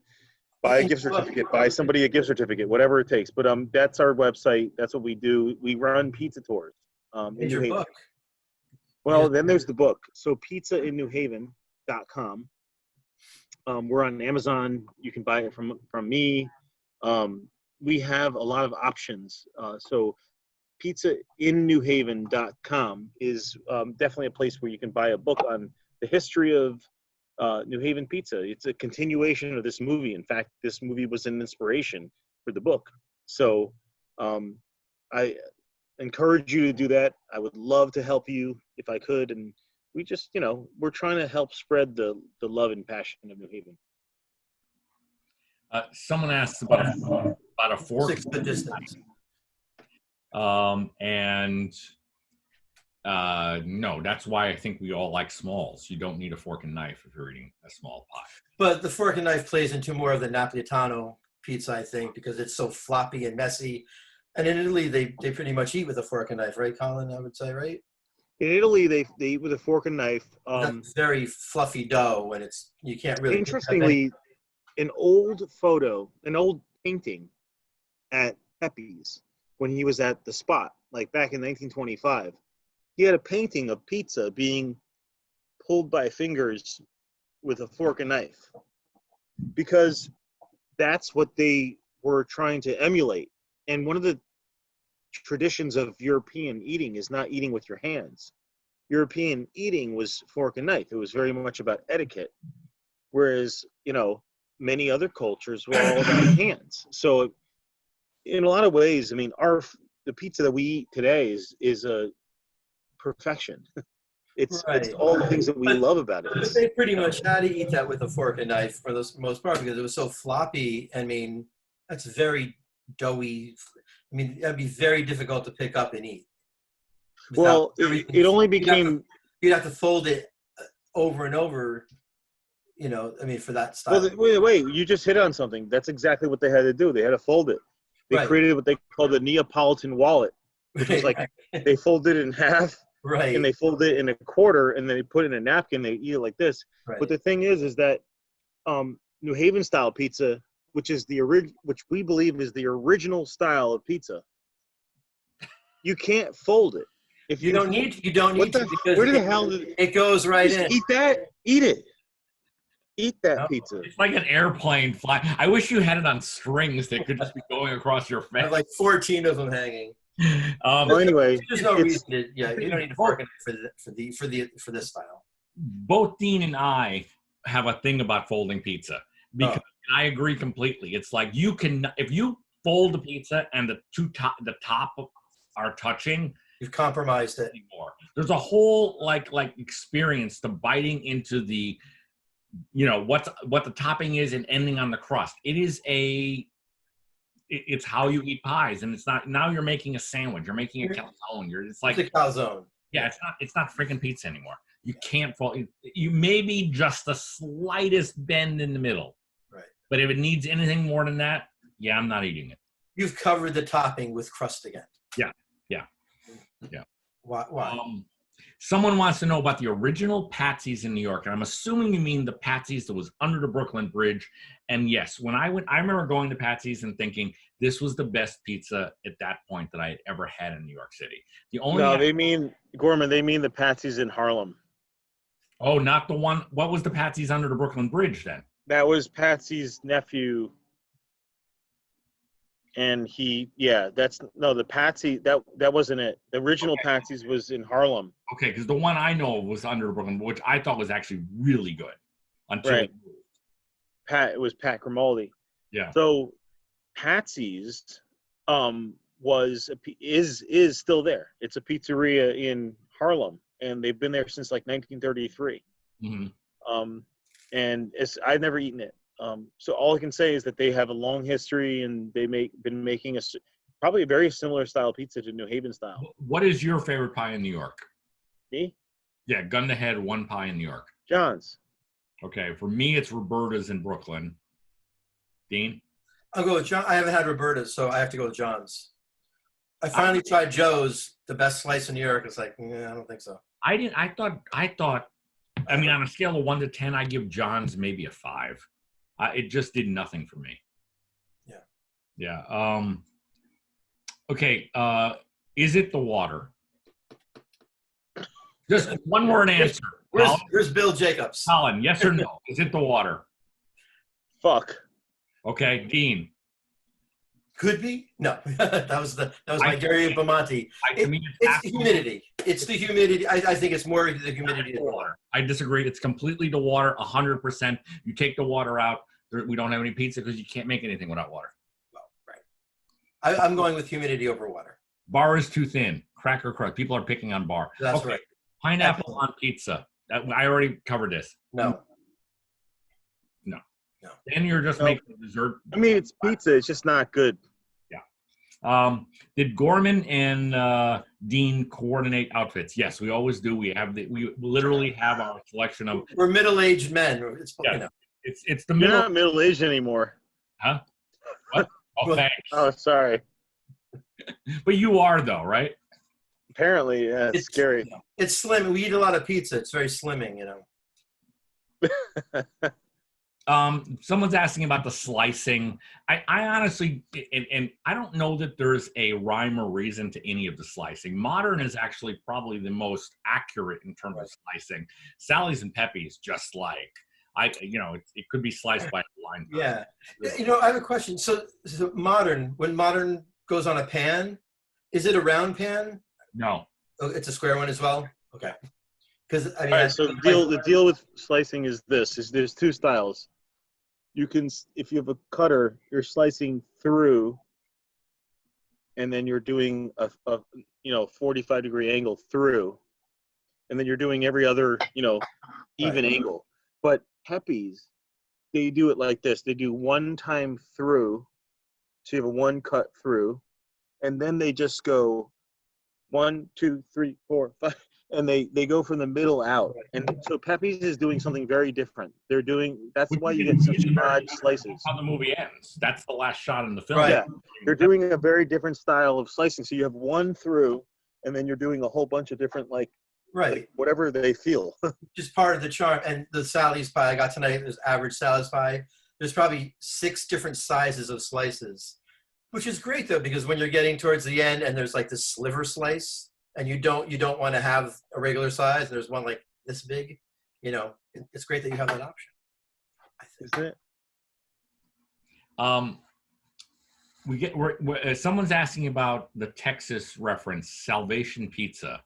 buy a gift certificate, buy somebody a gift certificate, whatever it takes. But that's our website. That's what we do. We run pizza tours. In your book. Well, then there's the book. So pizzainnewhaven.com. We're on Amazon. You can buy it from me. We have a lot of options. So pizzainnewhaven.com is definitely a place where you can buy a book on the history of New Haven pizza. It's a continuation of this movie. In fact, this movie was an inspiration for the book. So I encourage you to do that. I would love to help you if I could. And we just, we're trying to help spread the love and passion of New Haven. Someone asked about a fork. 6 foot distance. No, that's why I think we all like smalls. You don't need a fork and knife if you're eating a small pie. But the fork and knife plays into more of the Napolitano pizza, I think, because it's so floppy and messy. And in Italy, they pretty much eat with a fork and knife, right, Colin? I would say, right? In Italy, they eat with a fork and knife. That's very fluffy dough, and you can't really. Interestingly, an old photo, an old painting at Pepe's when he was at the spot, like back in 1925, he had a painting of pizza being pulled by fingers with a fork and knife, because that's what they were trying to emulate. And one of the traditions of European eating is not eating with your hands. European eating was fork and knife. It was very much about etiquette, whereas, many other cultures were all about hands. So in a lot of ways, I mean, the pizza that we eat today is a perfection. It's all the things that we love about it. But they pretty much had to eat that with a fork and knife for the most part because it was so floppy. I mean, that's very doughy. I mean, that'd be very difficult to pick up and eat. Well, it only became... You'd have to fold it over and over, I mean, for that style. Well, wait, you just hit on something. That's exactly what they had to do. They had to fold it. They created what they call the Neapolitan Wallet, which was like they folded it in half. Right. And they fold it in a quarter, and then they put it in a napkin. They eat it like this. Right. But the thing is that New Haven style pizza, which we believe is the original style of pizza, you can't fold it. If you don't need to because where the hell it goes right in. Eat that. Eat it. Eat that pizza. It's like an airplane flying. I wish you had it on strings that could just be going across your face. I have like 14 of them hanging. Well, anyway, there's no reason to, you don't need to fork it for this style. Both Dean and I have a thing about folding pizza because I agree completely. It's like if you fold the pizza and the top are touching, you've compromised it. Anymore. There's a whole like experience to biting into the, what the topping is and ending on the crust. It's how you eat pies, and it's not. Now you're making a sandwich. You're making a calzone. It's like a calzone. Yeah, it's not freaking pizza anymore. You can't fold. You maybe just the slightest bend in the middle. Right. But if it needs anything more than that, I'm not eating it. You've covered the topping with crust again. Yeah. Why? Someone wants to know about the original Patsy's in New York, and I'm assuming you mean the Patsy's that was under the Brooklyn Bridge. And yes, when I remember going to Patsy's and thinking this was the best pizza at that point that I had ever had in New York City. They mean the Patsy's in Harlem. Oh, not the one. What was the Patsy's under the Brooklyn Bridge then? That was Patsy's nephew. And the Patsy, that wasn't it. The original Patsy's was in Harlem. Okay, because the one I know of was under the Brooklyn, which I thought was actually really good. Until it was Pat Grimaldi. Yeah. So Patsy's is still there. It's a pizzeria in Harlem, and they've been there since like 1933. Mm-hmm. And I've never eaten it. So all I can say is that they have a long history, and they've been making probably a very similar style pizza to New Haven style. What is your favorite pie in New York? Me? Yeah, gun to head, one pie in New York. John's. Okay, for me, it's Roberta's in Brooklyn. Dean? I'll go with John. I haven't had Roberta's, so I have to go with John's. I finally tried Joe's, the best slice in New York. It's like, I don't think so. I thought, on a scale of 1 to 10, I give John's maybe a 5. It just did nothing for me. Yeah. Okay. Is it the water? Just one word answer. Where's Bill Jacobs? Colin, yes or no? Is it the water? Fuck. Okay, Dean. Could be. No, that was my Gary Bamonte. It's the humidity. It's the humidity. I think it's more the humidity than the water. I disagree. It's completely the water, 100%. You take the water out, we don't have any pizza because you can't make anything without water. Well, right. I'm going with humidity over water. Bar is too thin. Cracker crust. People are picking on bar. That's right. Pineapple on pizza. I already covered this. No. Then you're just making dessert. I mean, it's pizza. It's just not good. Yeah. Did Gorman and Dean coordinate outfits? Yes, we always do. We literally have our selection of. We're middle-aged men. It's the middle. You're not middle-aged anymore. Huh? What? Oh, thanks. Oh, sorry. But you are though, right? Apparently, yeah, it's scary. It's slim. We eat a lot of pizza. It's very slimming, Someone's asking about the slicing. I honestly, and I don't know that there's a rhyme or reason to any of the slicing. Modern is actually probably the most accurate in terms of slicing. Sally's and Pepe's just like it could be sliced by a line. Yeah. I have a question. So modern, when modern goes on a pan, is it a round pan? No. Oh, it's a square one as well. Okay. Because I mean, All right, so the deal with slicing is this: there's two styles. You can, if you have a cutter, you're slicing through, and then you're doing a 45-degree angle through, and then you're doing every other even angle. But Pepe's, they do it like this: they do one time through, so you have a one cut through, and then they just go 1, 2, 3, 4, 5. And they go from the middle out. And so Pepe's is doing something very different. That's why you get such odd slices. How the movie ends. That's the last shot in the film. Right. Yeah. They're doing a very different style of slicing. So you have one through, and then you're doing a whole bunch of different, like whatever they feel. Just part of the charm. And the Sally's pie I got tonight, there's average Sally's pie. There's probably 6 different sizes of slices, which is great, though, because when you're getting towards the end and there's like this sliver slice, and you don't want to have a regular size. There's one like this big, it's great that you have that option. Isn't it? Someone's asking about the Texas reference, Salvation Pizza.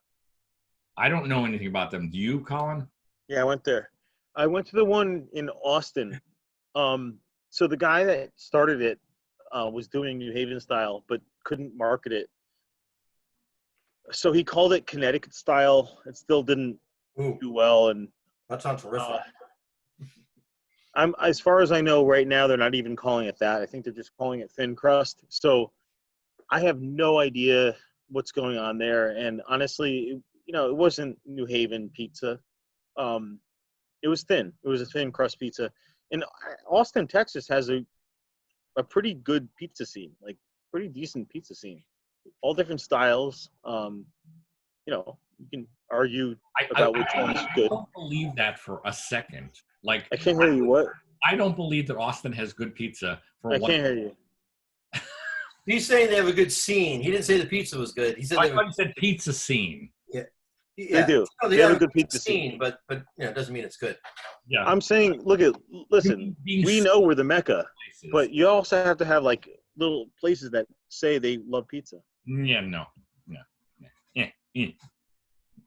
I don't know anything about them. Do you, Colin? Yeah, I went there. I went to the one in Austin. So the guy that started it was doing New Haven style, but couldn't market it. So he called it Connecticut style. It still didn't do well, and that sounds terrific. As far as I know, right now they're not even calling it that. I think they're just calling it thin crust. So I have no idea what's going on there. And honestly, it wasn't New Haven pizza. It was thin. It was a thin crust pizza. And Austin, Texas, has a pretty good pizza scene, like pretty decent pizza scene. All different styles. You can argue about which one's good. I don't believe that for a second. Like, I can't hear you. What? I don't believe that Austin has good pizza. I can't hear you. He's saying they have a good scene. He didn't say the pizza was good. He said I thought he said pizza scene. Yeah. They do. They have a good pizza scene, but it doesn't mean it's good. Yeah. I'm saying, listen. We know we're the Mecca, but you also have to have like little places that say they love pizza. Yeah, no.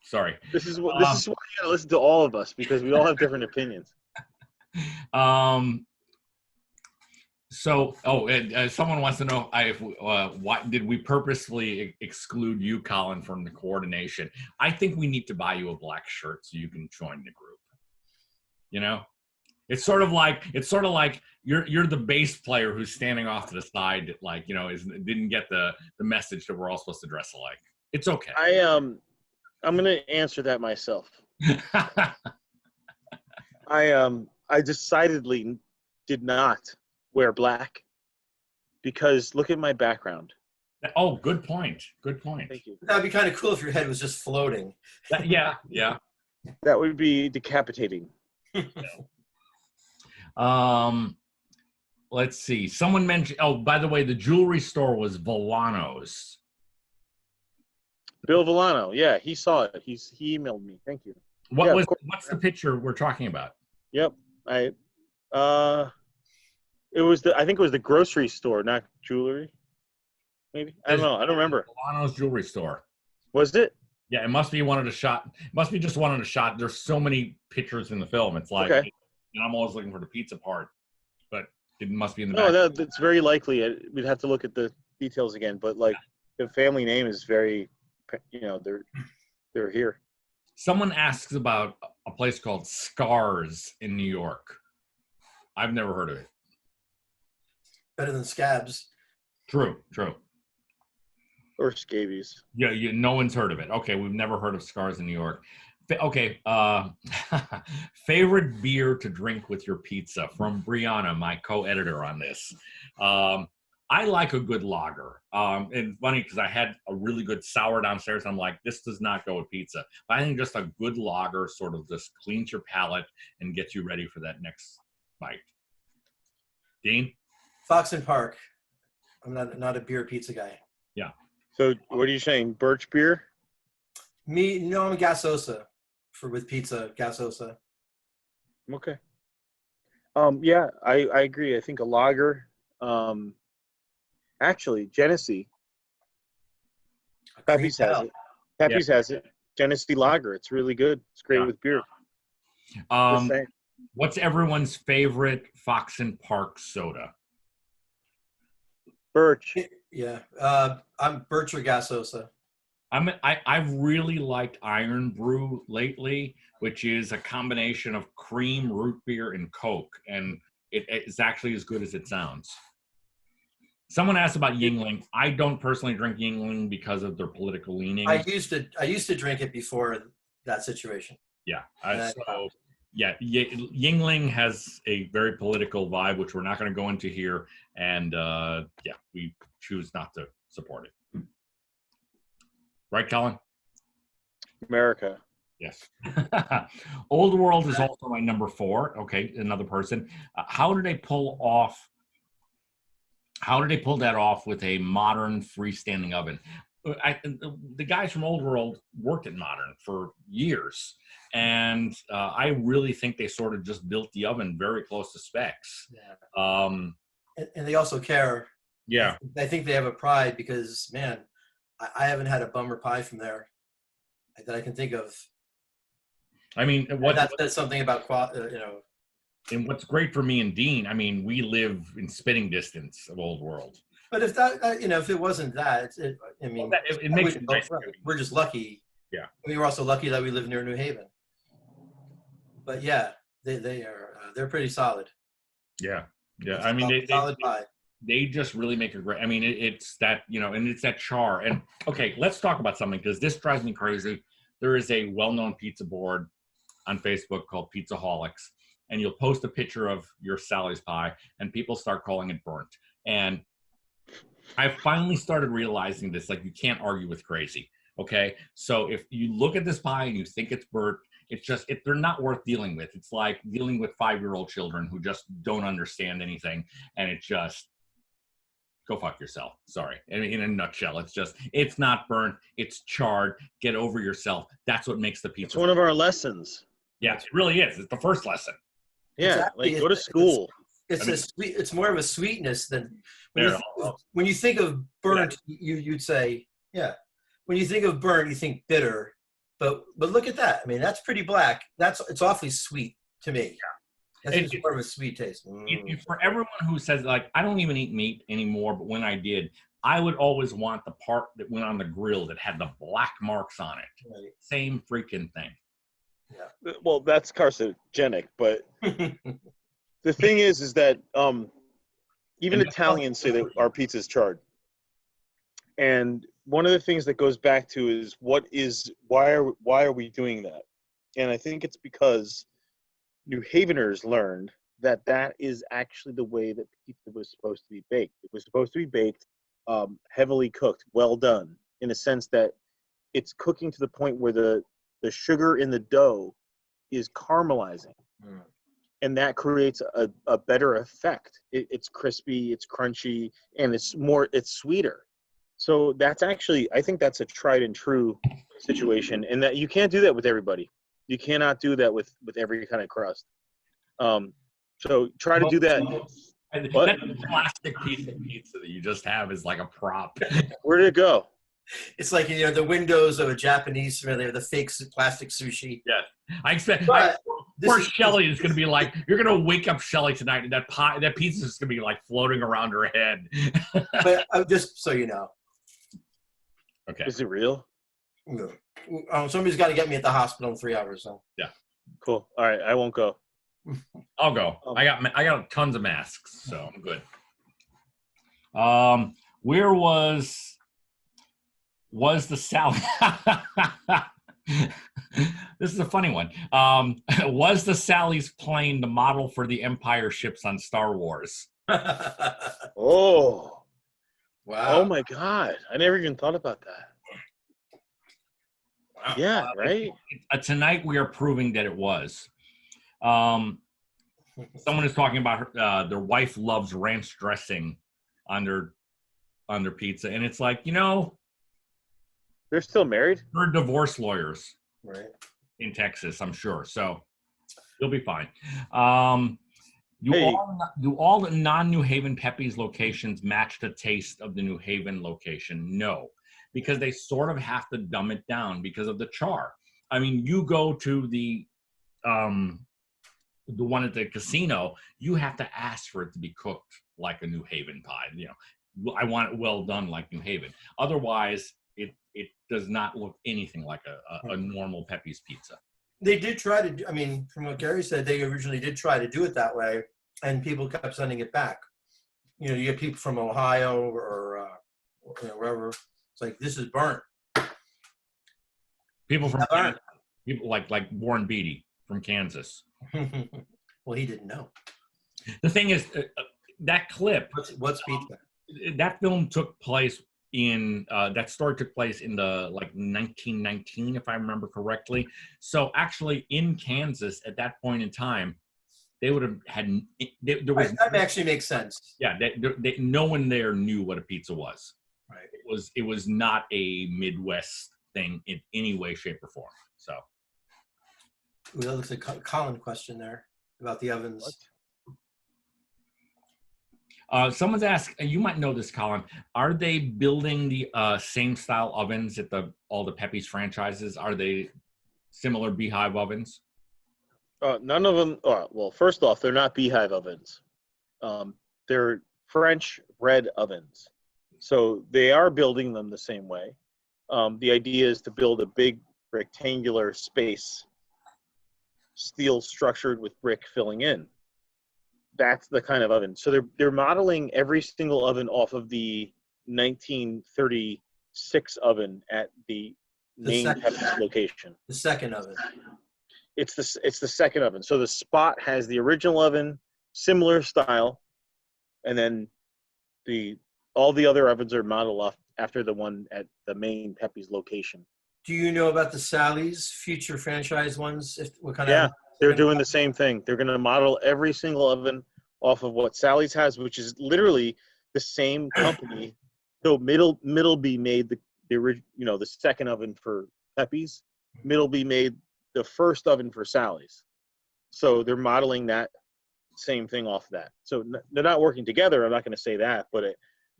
Sorry. This is why you gotta listen to all of us, because we all have different opinions. Someone wants to know why did we purposely exclude you, Colin, from the coordination? I think we need to buy you a black shirt so you can join the group. It's sort of like you're the bass player who's standing off to the side, didn't get the message that we're all supposed to dress alike. It's okay. I'm gonna answer that myself. I decidedly did not wear black because look at my background. Oh, good point. Good point. Thank you. That'd be kind of cool if your head was just floating. Yeah. That would be decapitating. Let's see. Someone mentioned. Oh, by the way, the jewelry store was Villano's. Bill Villano. Yeah, he saw it. He emailed me. Thank you. What's the picture we're talking about? Yep. I think it was the grocery store, not jewelry. Maybe. I don't know. I don't remember. Villano's jewelry store. Was it? Yeah, it must be one of the shot. Must be just one of the shot. There's so many pictures in the film. It's like, okay. I'm always looking for the pizza part, but it must be in the back. No, that's very likely. We'd have to look at the details again, but the family name is very, they're here. Someone asks about a place called Scars in New York. I've never heard of it. Better than Scabs. True. Or scabies. Yeah, no one's heard of it. Okay, we've never heard of Scars in New York. Okay, favorite beer to drink with your pizza from Brianna, my co-editor on this. I like a good lager. And funny because I had a really good sour downstairs. I'm like, this does not go with pizza. But I think just a good lager sort of just cleans your palate and gets you ready for that next bite. Dean? Fox and Park. I'm not a beer pizza guy. Yeah. So what are you saying? Birch beer? No, I'm a gasosa with pizza. Gasosa. Okay. Yeah, I agree. I think a lager. Actually, Genesee. Pepe's has it. Pepe's has it. Genesee lager. It's really good. It's great with beer. What's everyone's favorite Fox and Park soda? Birch. Yeah. I'm Birch or gasosa. I've really liked Iron Brew lately, which is a combination of cream, root beer, and Coke, and it's actually as good as it sounds. Someone asked about Yingling. I don't personally drink Yingling because of their political leanings. I used to drink it before that situation. Yeah. Yingling has a very political vibe, which we're not going to go into here, and we choose not to support it. Right, Colin? America. Yes. Old World is also my number 4. Okay, another person. How did they pull that off with a modern freestanding oven? The guys from Old World worked at Modern for years, and I really think they sort of just built the oven very close to specs. Yeah. And they also care. Yeah. I think they have a pride because, man, I haven't had a bummer pie from there that I can think of. I mean, that's something about And what's great for me and Dean, I mean, we live in spitting distance of Old World. But if that, if it wasn't that, it makes it nice. We're just lucky. Yeah. We were also lucky that we live near New Haven. But yeah, they're pretty solid. Yeah. Yeah. I mean, solid pie. They just really make a great, I mean, it's that, and it's that char. And okay, let's talk about something because this drives me crazy. There is a well-known pizza board on Facebook called Pizzaholics, and you'll post a picture of your Sally's pie and people start calling it burnt. And I finally started realizing this, like, you can't argue with crazy. Okay. So if you look at this pie and you think it's burnt, it's just, they're not worth dealing with. It's like dealing with 5-year-old children who just don't understand anything. And it just, go fuck yourself. Sorry. In a nutshell, it's not burnt. It's charred. Get over yourself. That's what makes the pizza. It's one of our lessons. Yeah, it really is. It's the first lesson. Yeah, exactly. Like go to school. It's more of a sweetness than when you think of burnt, you'd say, yeah. When you think of burnt, you think bitter. But look at that. I mean, that's pretty black. It's awfully sweet to me. Yeah. That's more of a sweet taste. For everyone who says, like, I don't even eat meat anymore, but when I did, I would always want the part that went on the grill that had the black marks on it. Right. Same freaking thing. Yeah. Well, that's carcinogenic, but the thing is that even Italians say that our pizza is charred. And one of the things that goes back to is why are we doing that? And I think it's because New Haveners learned that is actually the way that pizza was supposed to be baked. It was supposed to be baked heavily cooked, well done, in a sense that it's cooking to the point where the sugar in the dough is caramelizing. Mm. And that creates a better effect. It's crispy, it's crunchy, and it's sweeter. So that's actually, I think that's a tried and true situation, and that you can't do that with everybody. You cannot do that with every kind of crust. So try to do that. That plastic piece of pizza that you just have is like a prop. Where did it go? It's like, the windows of a Japanese, they have the fake plastic sushi. Yeah. I expect poor Shelly is going to be like, you're going to wake up Shelly tonight and that pizza is going to be like floating around her head. But just so you know. Okay. Is it real? No. Somebody's got to get me at the hospital in 3 hours. So. Yeah. Cool. All right. I won't go. I'll go. I got tons of masks, so I'm good. Where was the Sally? This is a funny one. Was the Sally's plane the model for the Empire ships on Star Wars? Oh. Wow. Oh my God. I never even thought about that. Yeah, right? Tonight we are proving that it was. Someone is talking about their wife loves ranch dressing on their pizza, and it's like, They're still married? they're divorce lawyers Right. in Texas, I'm sure, so you'll be fine. Hey. Do all the non-New Haven Pepe's locations match the taste of the New Haven location? No, because they sort of have to dumb it down because of the char. I mean, you go to the one at the casino, you have to ask for it to be cooked like a New Haven pie. I want it well done like New Haven. Otherwise, it does not look anything like a normal Pepe's pizza. They did try to, from what Gary said, they originally did try to do it that way, and people kept sending it back. You get people from Ohio or wherever. It's like, this is burnt. People from burnt. People like Warren Beatty from Kansas. Well, he didn't know. The thing is, that clip, What's pizza? That film took place that story took place in the 1919, if I remember correctly. So actually, in Kansas at that point in time, they would have had there was that actually makes sense. Yeah, no one there knew what a pizza was. Right. It was not a Midwest thing in any way, shape, or form. So. Ooh, that looks like a Colin question there about the ovens. What? Someone's asked, you might know this, Colin, are they building the same style ovens at all the Pepe's franchises? Are they similar beehive ovens? None of them. Well, first off, they're not beehive ovens. They're French bread ovens. So they are building them the same way. The idea is to build a big rectangular space, steel structured with brick filling in. That's the kind of oven. So they're modeling every single oven off of the 1936 oven at the main Pepe's location. The second oven. It's the second oven. So the spot has the original oven, similar style, and then all the other ovens are modeled off after the one at the main Pepe's location. Do you know about the Sally's future franchise ones? What kind Yeah, of? they're doing the same thing. They're going to model every single oven off of what Sally's has, which is literally the same company. So Middleby made the second oven for Pepe's. Middleby made the first oven for Sally's. So they're modeling that same thing off that. So they're not working together. I'm not going to say that, but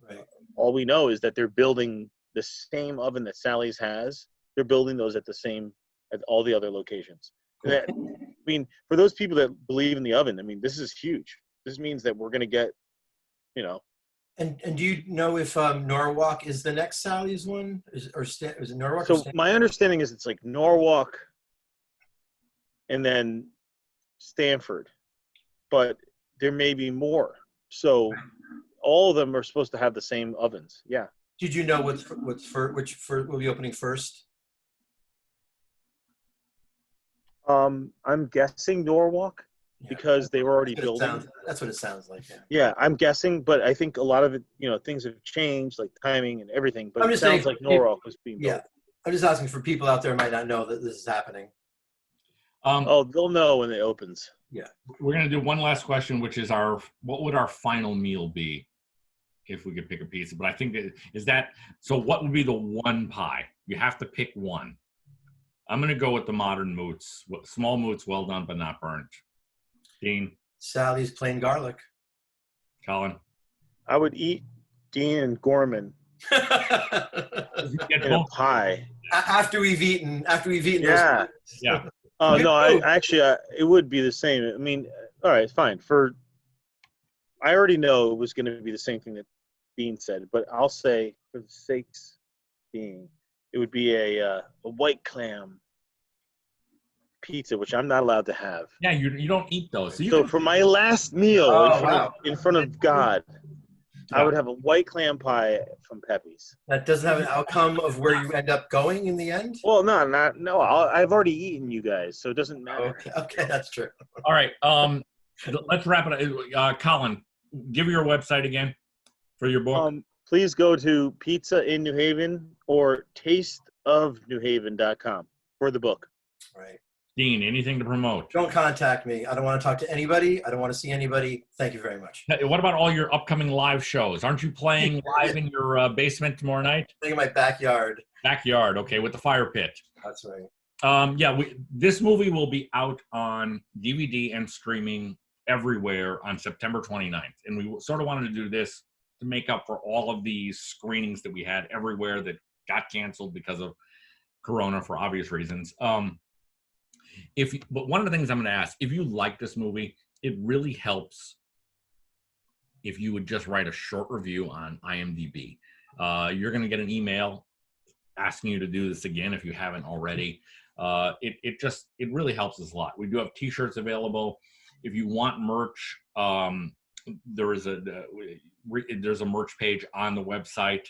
Right. All we know is that they're building the same oven that Sally's has. They're building those at all the other locations. For those people that believe in the oven, this is huge. This means that we're going to get, And do you know if Norwalk is the next Sally's one? Is it Norwalk? So my understanding is it's like Norwalk and then Stanford, but there may be more. So all of them are supposed to have the same ovens. Yeah. Did you know which will be opening first? I'm guessing Norwalk. Yeah. Because they were already building. That's what it sounds like. Yeah, I'm guessing, but I think a lot of it, things have changed, like timing and everything. But it sounds like Norwalk was being built. Yeah, I'm just asking for people out there who might not know that this is happening. They'll know when it opens. Yeah. We're going to do one last question, which is what would our final meal be if we could pick a pizza? But I think so what would be the one pie? You have to pick one. I'm going to go with the modern moots. Small moots, well done, but not burnt. Dean? Sally's plain garlic. Colin? I would eat Dean and Gorman in a pie. After we've eaten Yeah. those. Yeah. Oh, no, it would be the same. All right, fine. I already know it was going to be the same thing that Dean said, but I'll say, for the sakes being, it would be a white clam pizza, which I'm not allowed to have. Yeah, you don't eat those. So for my last meal in front of God, I would have a white clam pie from Pepe's. That doesn't have an outcome of where you end up going in the end? Well, no. I've already eaten you guys, so it doesn't matter. Okay, that's true. All right. Let's wrap it up. Colin, give your website again for your book. please go to Pizza in New Haven or tasteofnewhaven.com for the book. Right. Dean, anything to promote? Don't contact me. I don't want to talk to anybody. I don't want to see anybody. Thank you very much. Hey, what about all your upcoming live shows? Aren't you playing live in your basement tomorrow night? I think in my backyard. Backyard, okay, with the fire pit. That's right. This movie will be out on DVD and streaming everywhere on September 29th. And we sort of wanted to do this to make up for all of these screenings that we had everywhere that got canceled because of Corona for obvious reasons. But one of the things I'm going to ask, if you like this movie, it really helps if you would just write a short review on IMDb. You're going to get an email asking you to do this again if you haven't already. It really helps us a lot. We do have t-shirts available. If you want merch, there's a merch page on the website.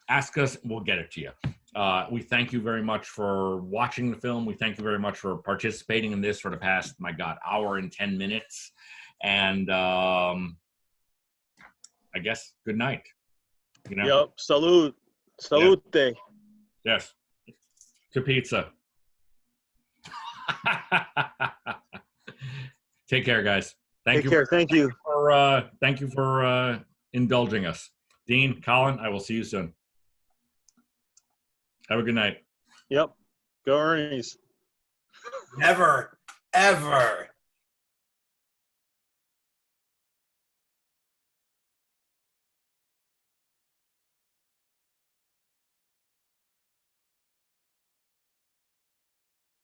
Ask us, we'll get it to you. We thank you very much for watching the film. We thank you very much for participating in this for the past, my God, hour and 10 minutes. And I guess good night. You know? Yep. Salute. Salute. Yeah. Yes. To pizza. Take care, guys. Take care. Thank you. Thank you for indulging us. Dean, Colin, I will see you soon. Have a good night. Yep. Go Ernie's. Never, ever